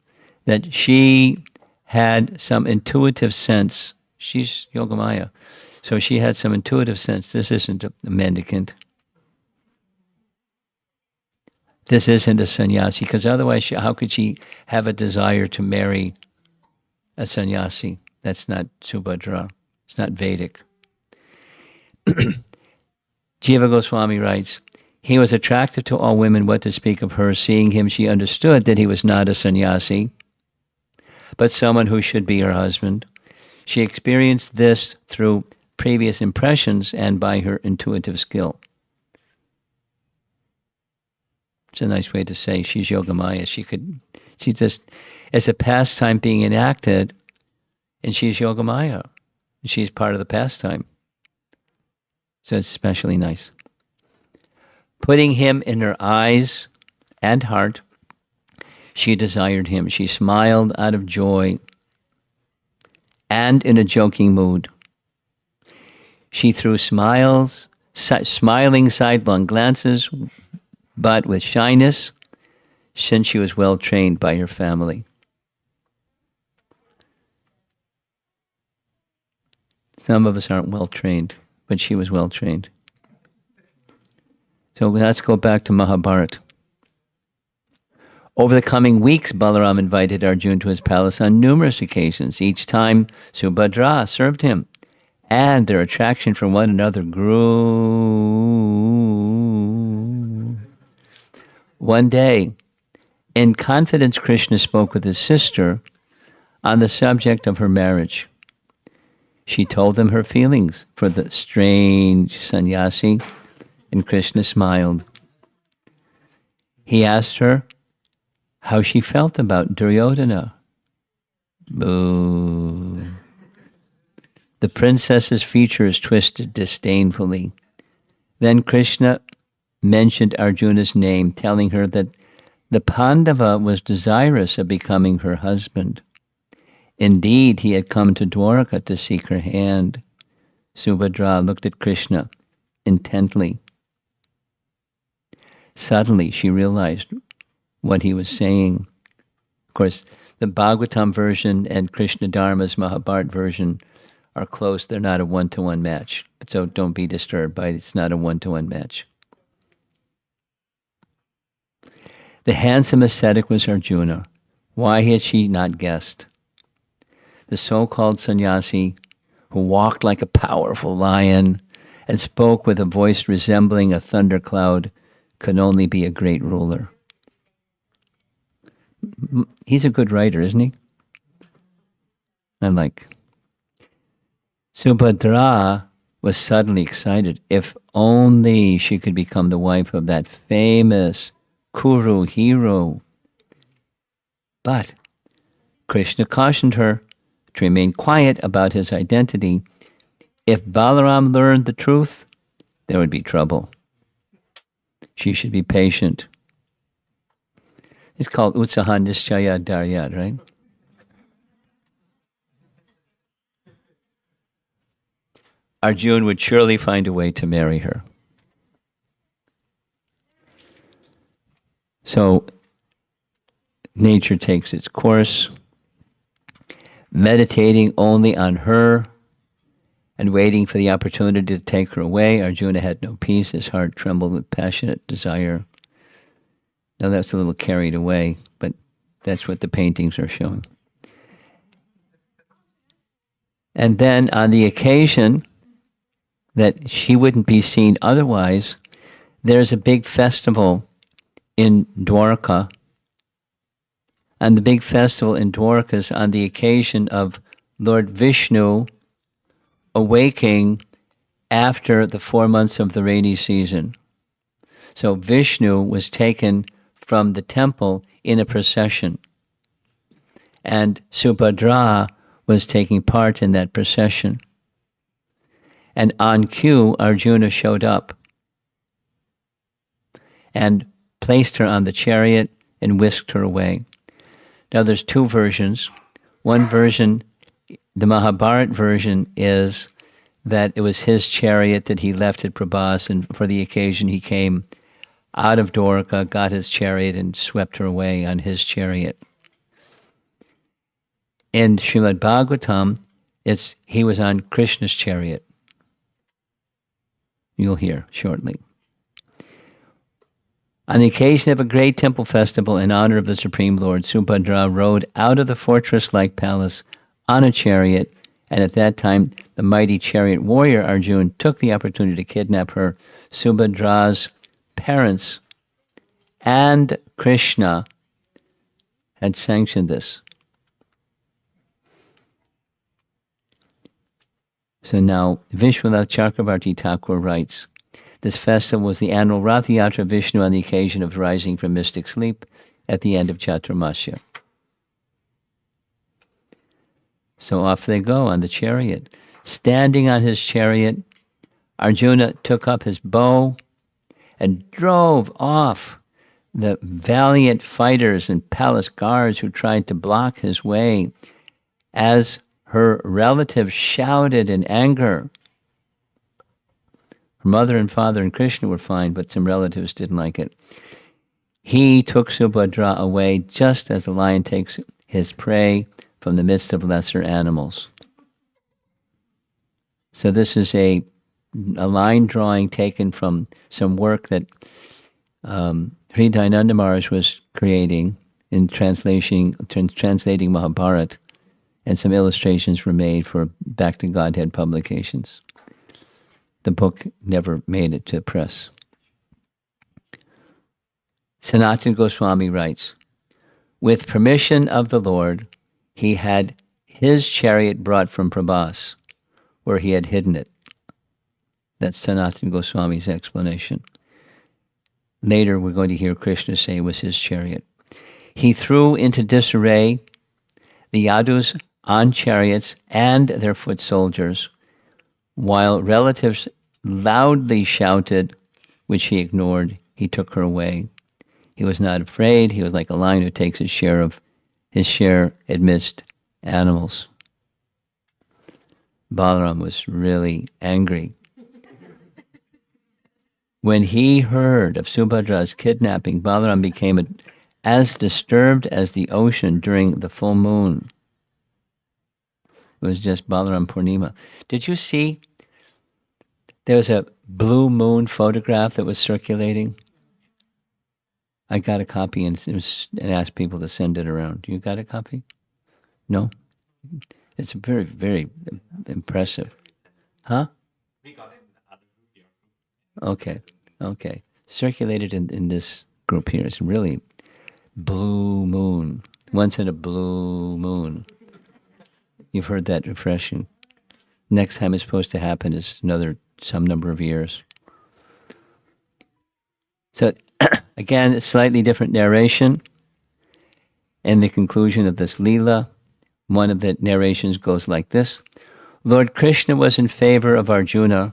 that she had some intuitive sense. She's Yogamaya. So she had some intuitive sense. This isn't a mendicant. This isn't a sannyasi, because otherwise, how could she have a desire to marry a sannyasi? That's not Subhadra. It's not Vedic. Jiva Goswami writes, he was attractive to all women, what to speak of her. Seeing him, she understood that he was not a sannyasi, but someone who should be her husband. She experienced this through previous impressions and by her intuitive skill. It's a nice way to say she's Yogamaya. She just, it's a pastime being enacted, and she's Yogamaya. She's part of the pastime. So it's especially nice. Putting him in her eyes and heart, she desired him. She smiled out of joy and in a joking mood. She threw smiling sidelong glances, but with shyness, since she was well trained by her family. Some of us aren't well trained, but she was well trained. So let's go back to Mahabharata. Over the coming weeks, Balaram invited Arjuna to his palace on numerous occasions. Each time, Subhadra served him, and their attraction for one another grew. One day, in confidence, Krishna spoke with his sister on the subject of her marriage. She told him her feelings for the strange sannyasi, and Krishna smiled. He asked her how she felt about Duryodhana. Boo. The princess's features twisted disdainfully. Then Krishna mentioned Arjuna's name, telling her that the Pandava was desirous of becoming her husband. Indeed, he had come to Dwarka to seek her hand. Subhadra looked at Krishna intently. Suddenly, she realized what he was saying. Of course, the Bhagavatam version and Krishna Dharma's Mahabharata version are close. They're not a one-to-one match. So don't be disturbed by it. It's not a one-to-one match. The handsome ascetic was Arjuna. Why had she not guessed? The so-called sannyasi, who walked like a powerful lion and spoke with a voice resembling a thundercloud, could only be a great ruler. He's a good writer, isn't he? I'm like, Subhadra was suddenly excited. If only she could become the wife of that famous Kuru hero. But Krishna cautioned her to remain quiet about his identity. If Balaram learned the truth, there would be trouble. She should be patient. It's called Utsaha Nischaya Daryat, right? Arjuna would surely find a way to marry her. So, nature takes its course. Meditating only on her and waiting for the opportunity to take her away, Arjuna had no peace. His heart trembled with passionate desire. Now that's a little carried away, but that's what the paintings are showing. And then on the occasion that she wouldn't be seen otherwise, there's a big festival in Dwarka. And the big festival in Dwarka is on the occasion of Lord Vishnu awaking after the 4 months of the rainy season. So Vishnu was taken from the temple in a procession. And Subhadra was taking part in that procession. And on cue, Arjuna showed up and placed her on the chariot and whisked her away. Now there's two versions. One version, the Mahabharata version, is that it was his chariot that he left at Prabhas, and for the occasion he came out of Dwarka, got his chariot, and swept her away on his chariot. In Srimad Bhagavatam, he was on Krishna's chariot. You'll hear shortly. On the occasion of a great temple festival in honor of the Supreme Lord, Subhadra rode out of the fortress-like palace on a chariot, and at that time, the mighty chariot warrior Arjuna took the opportunity to kidnap her. Subhadra's parents and Krishna had sanctioned this. So now Vishwanath Chakrabarti Thakur writes, this festival was the annual Rath Yatra Vishnu on the occasion of rising from mystic sleep at the end of Chaturmasya. So off they go on the chariot. Standing on his chariot, Arjuna took up his bow and drove off the valiant fighters and palace guards who tried to block his way as her relatives shouted in anger. Her mother and father and Krishna were fine, but some relatives didn't like it. He took Subhadra away just as the lion takes his prey from the midst of lesser animals. So this is a line drawing taken from some work that Hridayananda Maharaj was creating in translating Mahabharata, and some illustrations were made for Back to Godhead publications. The book never made it to press. Sanatana Goswami writes, with permission of the Lord, he had his chariot brought from Prabhas, where he had hidden it. That's Sanatana Goswami's explanation. Later, we're going to hear Krishna say it was his chariot. He threw into disarray the Yadus on chariots and their foot soldiers, while relatives loudly shouted, which he ignored. He took her away. He was not afraid. He was like a lion who takes his share amidst animals. Balaram was really angry. When he heard of Subhadra's kidnapping, Balaram became as disturbed as the ocean during the full moon. It was just Balaram Purnima. Did you see? There was a blue moon photograph that was circulating. I got a copy and asked people to send it around. You got a copy? No? It's very, very impressive. Huh? We got it in the other group here. Okay. Circulated in this group here. It's really blue moon. Once in a blue moon. You've heard that refreshing. Next time it's supposed to happen is some number of years. So, again, a slightly different narration. In the conclusion of this Leela, one of the narrations goes like this. Lord Krishna was in favor of Arjuna.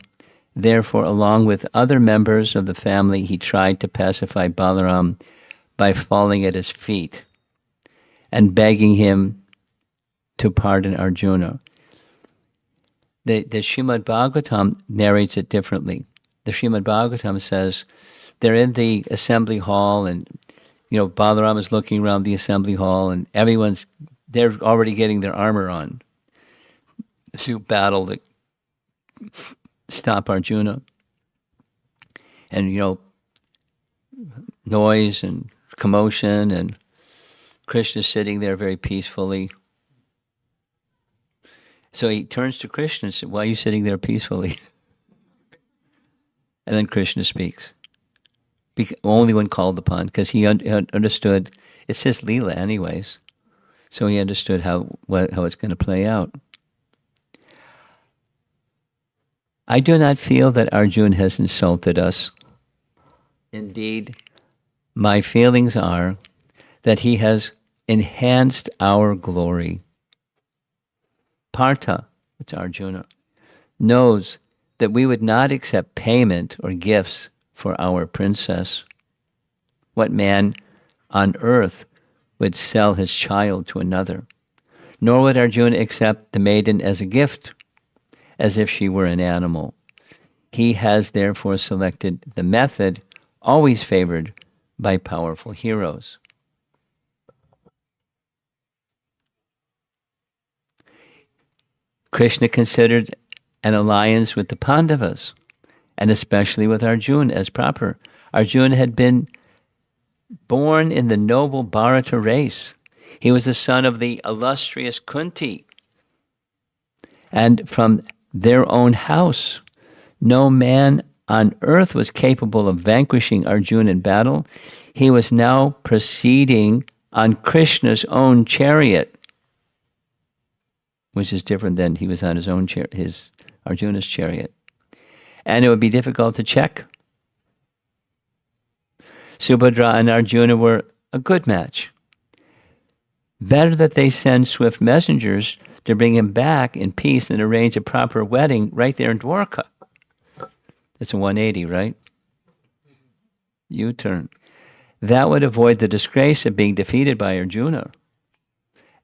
Therefore, along with other members of the family, he tried to pacify Balaram by falling at his feet and begging him to pardon Arjuna. The Srimad Bhagavatam narrates it differently. The Srimad Bhagavatam says they're in the assembly hall, and Balaram is looking around the assembly hall, and they're already getting their armor on to battle to stop Arjuna. And noise and commotion, and Krishna's sitting there very peacefully. So he turns to Krishna and says, why are you sitting there peacefully? And then Krishna speaks. Only when called upon, because he understood, it's his Leela anyways. So he understood how it's going to play out. I do not feel that Arjuna has insulted us. Indeed, my feelings are that he has enhanced our glory. Partha, it's Arjuna, knows that we would not accept payment or gifts for our princess. What man on earth would sell his child to another? Nor would Arjuna accept the maiden as a gift, as if she were an animal. He has therefore selected the method always favored by powerful heroes. Krishna considered an alliance with the Pandavas, and especially with Arjuna as proper. Arjuna had been born in the noble Bharata race. He was the son of the illustrious Kunti. And from their own house, no man on earth was capable of vanquishing Arjuna in battle. He was now proceeding on Krishna's own chariot, which is different than he was on his own chariot. Arjuna's chariot. And it would be difficult to check. Subhadra and Arjuna were a good match. Better that they send swift messengers to bring him back in peace than arrange a proper wedding right there in Dwarka. It's a 180, right? U-turn. That would avoid the disgrace of being defeated by Arjuna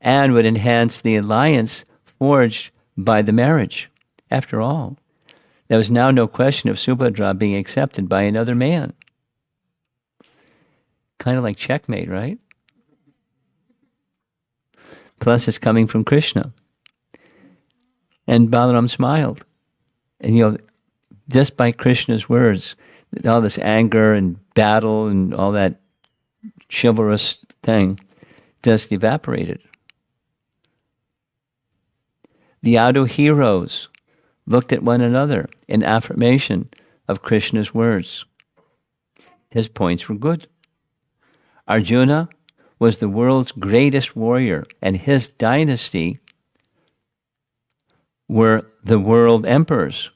and would enhance the alliance forged by the marriage. After all, there was now no question of Subhadra being accepted by another man. Kind of like checkmate, right? Plus, it's coming from Krishna. And Balaram smiled. And, just by Krishna's words, all this anger and battle and all that chivalrous thing just evaporated. The Yadu heroes looked at one another in affirmation of Krishna's words. His points were good. Arjuna was the world's greatest warrior, and his dynasty were the world emperors.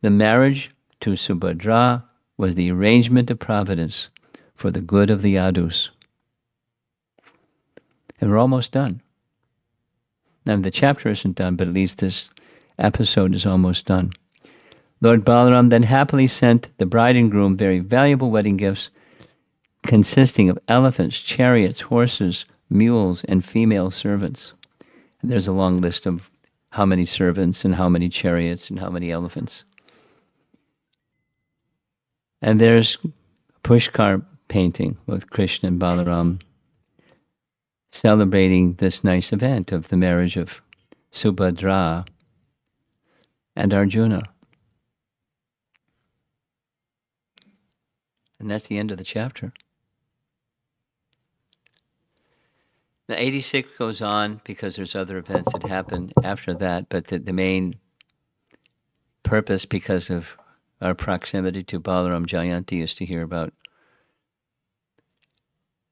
The marriage to Subhadra was the arrangement of providence for the good of the Yadus. And we're almost done. Now, the chapter isn't done, but at least this episode is almost done. Lord Balaram then happily sent the bride and groom very valuable wedding gifts consisting of elephants, chariots, horses, mules, and female servants. And there's a long list of how many servants and how many chariots and how many elephants. And there's a Pushkar painting with Krishna and Balaram celebrating this nice event of the marriage of Subhadra and Arjuna. And that's the end of the chapter. Now, 86 goes on because there's other events that happen after that, but the main purpose, because of our proximity to Balaram Jayanti, is to hear about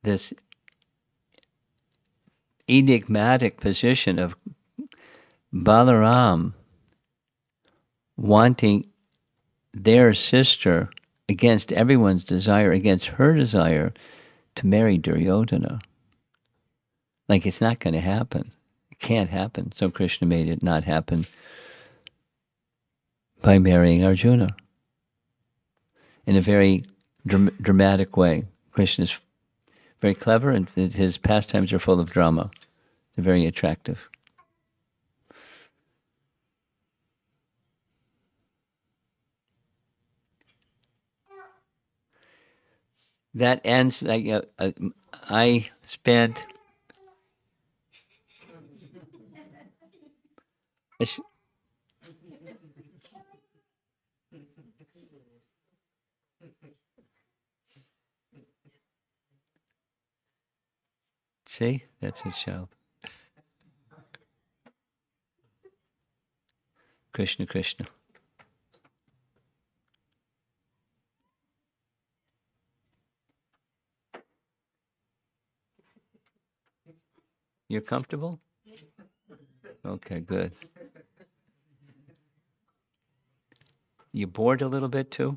this enigmatic position of Balaram wanting their sister against everyone's desire, against her desire to marry Duryodhana. Like, it's not going to happen. It can't happen. So Krishna made it not happen by marrying Arjuna in a very dramatic way. Krishna is very clever, and his pastimes are full of drama. They're very attractive. That ends. I spent. See, that's his child. Krishna, Krishna. You're comfortable? Okay, good. You bored a little bit too?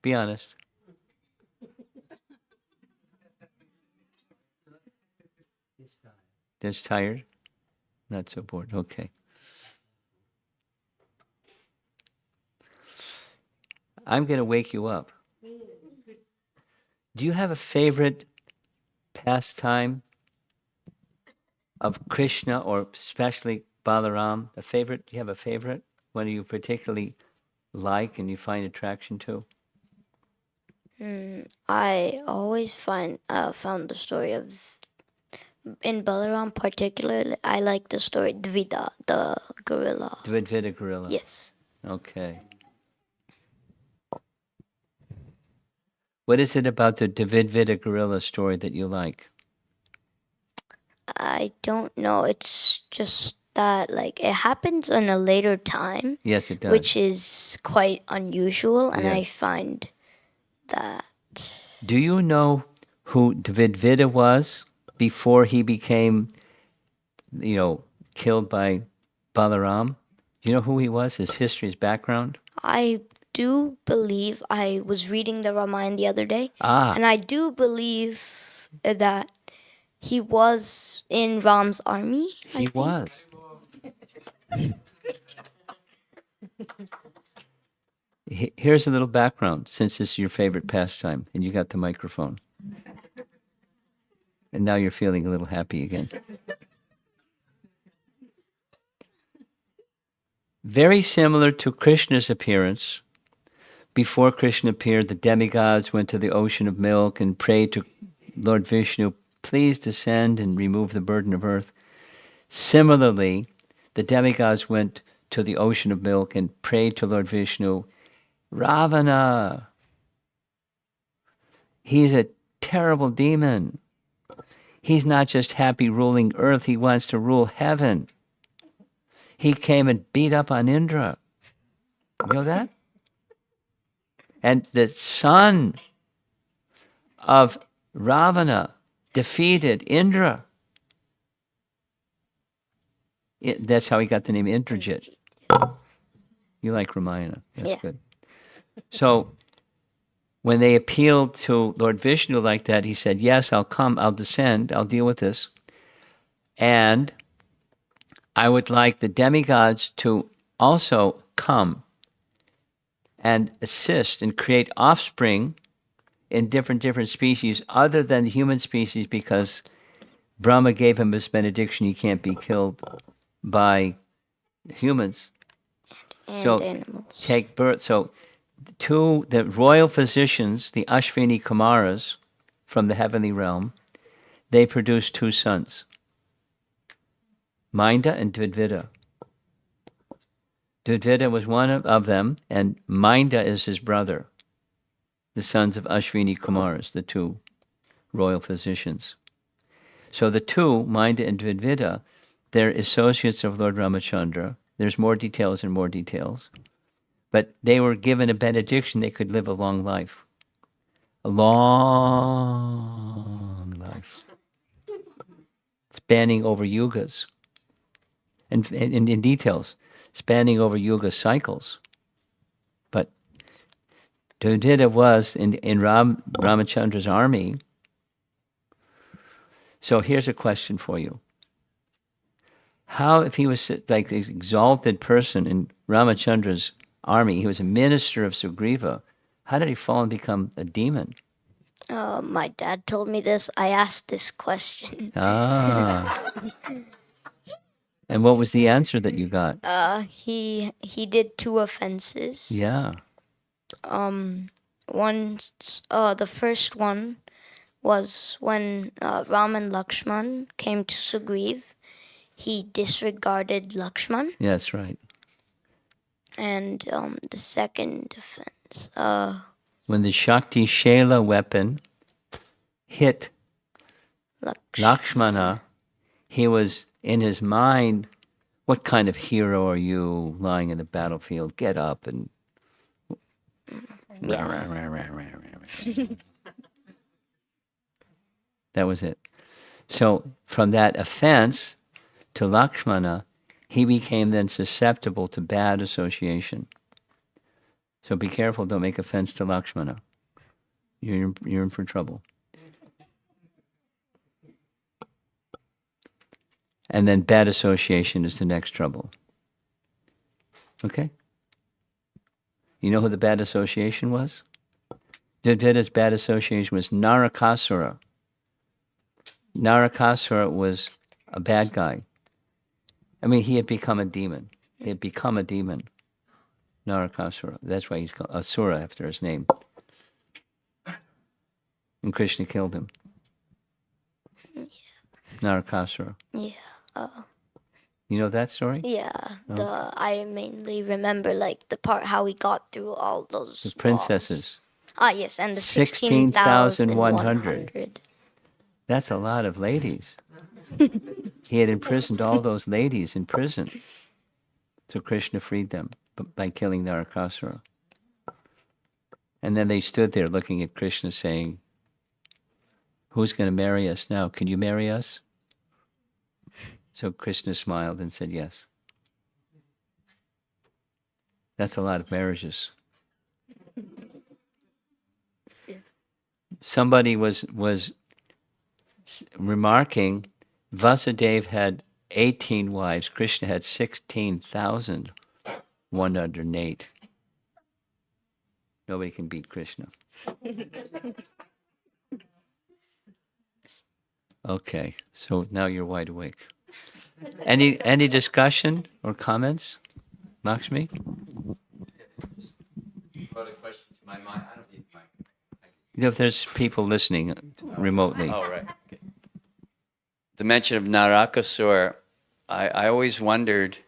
Be honest. Just tired? Not so bored. Okay. I'm going to wake you up. Do you have a favorite pastime of Krishna, or especially Balaram? A favorite? Do you have a favorite? One you particularly like and you find attraction to? I always found the story of, in Balaram particularly, I like the story Dvida, the gorilla. Dvidvida gorilla. Yes. Okay. What is it about the Dvidvida gorilla story that you like? I don't know. It's just that, like, it happens in a later time. Yes, it does. Which is quite unusual, and I Yes. find that. Do you know who Dvidvida was before he became, killed by Balaram. Do you know who he was? His history, his background? I do believe I was reading the Ramayana the other day, Ah, and I do believe that he was in Ram's army. I he think. was. Here's a little background, since this is your favorite pastime, and you got the microphone. And now you're feeling a little happy again. Very similar to Krishna's appearance. Before Krishna appeared, the demigods went to the ocean of milk and prayed to Lord Vishnu, please descend and remove the burden of earth. Similarly, the demigods went to the ocean of milk and prayed to Lord Vishnu, Ravana, he's a terrible demon. He's not just happy ruling earth, he wants to rule heaven. He came and beat up on Indra. You know that? And the son of Ravana defeated Indra. That's how he got the name Indrajit. You like Ramayana. That's Yeah. good. So when they appealed to Lord Vishnu like that, he said, yes, I'll come, I'll descend, I'll deal with this. And I would like the demigods to also come and assist and create offspring in different species other than the human species, because Brahma gave him this benediction, he can't be killed by humans. And So animals. take birth. So the royal physicians, the Ashvini Kumaras from the heavenly realm, they produced two sons, Minda and Dvidvida. Dvidvida was one of them, and Minda is his brother, the sons of Ashvini Kumaras, the two royal physicians. So the two, Minda and Dvidvida, they're associates of Lord Ramachandra. There's more details and more details. But they were given a benediction they could live a long life. A long life. Spanning over yugas. And in details, spanning over yuga cycles. But Dvidvida was in Ramachandra's army. So here's a question for you. How, if he was like the exalted person in Ramachandra's army, he was a minister of Sugriva, how did he fall and become a demon? My dad told me this. I asked this question. Ah. And what was the answer that you got? He did two offenses. Yeah. The first one was when Ram and Lakshman came to Sugriv. He disregarded Lakshman. Yeah, that's right. And the second offense, When the Shakti Shela weapon hit Lakshmana, he was in his mind, what kind of hero are you lying in the battlefield? Get up and... That was it. So from that offense to Lakshmana, he became then susceptible to bad association. So be careful, don't make offense to Lakshmana. You're in for trouble. And then bad association is the next trouble. Okay? You know who the bad association was? Dvidvida's bad association was Narakasura. Narakasura was a bad guy. I mean, he had become a demon. He had become a demon. Narakasura. That's why he's called Asura after his name. And Krishna killed him. Narakasura. yeah. You know that story? Yeah, I mainly remember like the part how we got through all those The princesses. walls. Yes, and the 16,100. That's a lot of ladies. He had imprisoned all those ladies in prison. So Krishna freed them by killing Narakasura. And then they stood there looking at Krishna saying, who's going to marry us now? Can you marry us? So Krishna smiled and said yes. That's a lot of marriages. Somebody was remarking, Vasudeva had 18 wives. Krishna had 16,108. Nobody can beat Krishna. Okay, so now you're wide awake. Any discussion or comments, Lakshmi? Brought a question to my mind. I don't need my. If there's people listening remotely. Oh, right. Okay. The mention of Narakasur, I always wondered,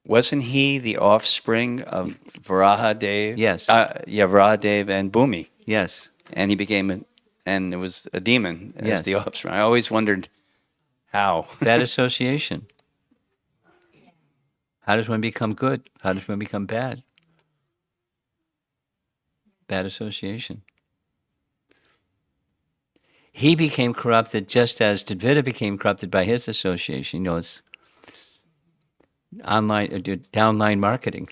wasn't he the offspring of Varahadev? Yes. Varahadev and Bhumi. Yes. And he became and it was a demon as Yes. the offspring. I always wondered how. Bad association. How does one become good? How does one become bad? Bad association. He became corrupted just as Dvita became corrupted by his association. You know, it's online, downline marketing.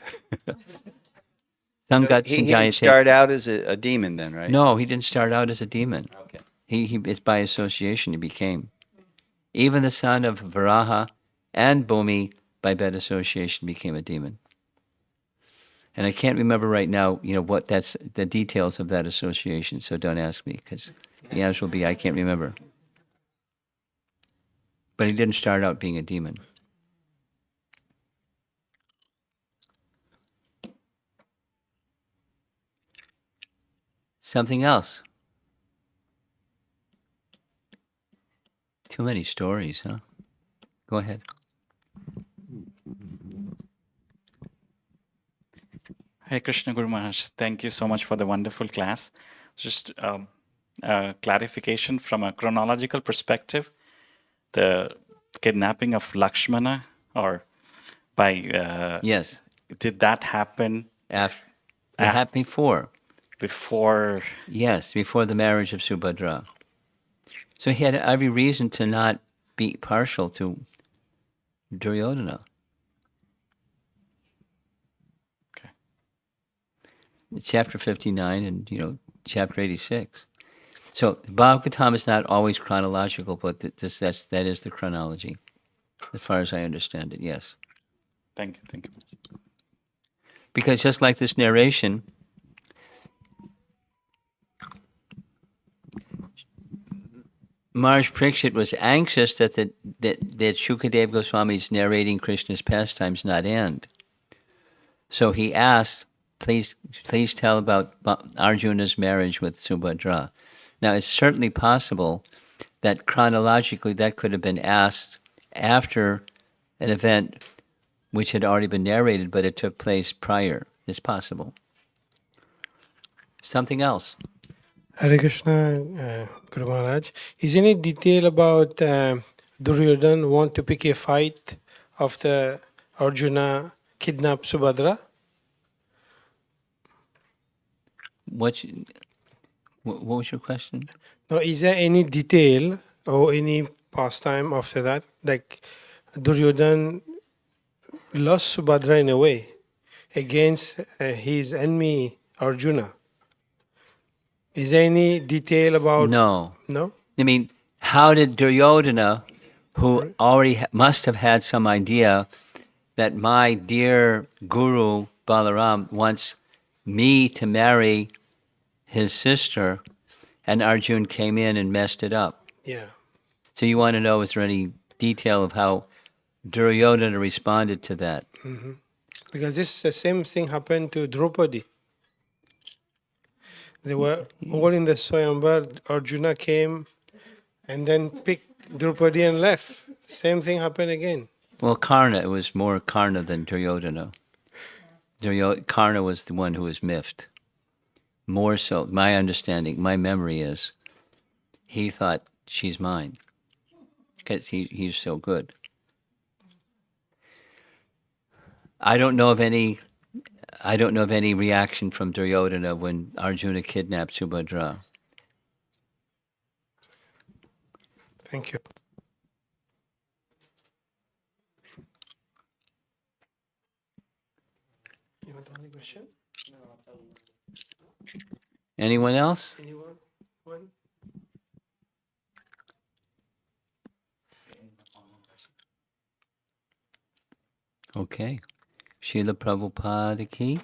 Some got He some didn't guy start out as a demon then, right? No, he didn't start out as a demon. Okay. It's by association he became. Even the son of Varaha and Bhumi, by bad association, became a demon. And I can't remember right now, what that's the details of that association. So don't ask me, because the answer will be I can't remember. But he didn't start out being a demon. Something else. Too many stories, huh? Go ahead. Hare Krishna Guru Maharaj, thank you so much for the wonderful class. Just clarification from a chronological perspective, the kidnapping of Lakshmana, or by Yes. did that happen It happened before. before? Yes, before the marriage of Subhadra. So he had every reason to not be partial to Duryodhana. Okay. Chapter 59 and, chapter 86. So Bhagavatam is not always chronological, but that is the chronology, as far as I understand it, yes. Thank you. Because just like this narration, Maharaj Parikshit was anxious that Shukadev Goswami's narrating Krishna's pastimes not end. So he asked, please tell about Arjuna's marriage with Subhadra. Now, it's certainly possible that chronologically that could have been asked after an event which had already been narrated, but it took place prior. It's possible. Something else. Hare Krishna, Guru Maharaj. Is any detail about Duryodhana want to pick a fight of the Arjuna kidnaps Subhadra? What was your question? No, is there any detail or any pastime after that? Like Duryodhana lost Subhadra in a way against his enemy Arjuna. Is there any detail about... No. No? I mean, how did Duryodhana, who already must have had some idea that my dear Guru Balaram wants me to marry his sister, and Arjun came in and messed it up. Yeah. So you want to know, is there any detail of how Duryodhana responded to that? Mm-hmm. Because the same thing happened to Draupadi. They were all in the Swayamvar. Arjuna came and then picked Draupadi and left. Same thing happened again. Well, Karna, it was more Karna than Duryodhana. Karna was the one who was miffed. More so, my understanding, my memory is, he thought, she's mine, because he's so good. I don't know of any reaction from Duryodhana when Arjuna kidnapped Subhadra. Thank you. Any question? Anyone else? Anyone? One? Okay. Srila Prabhupada ki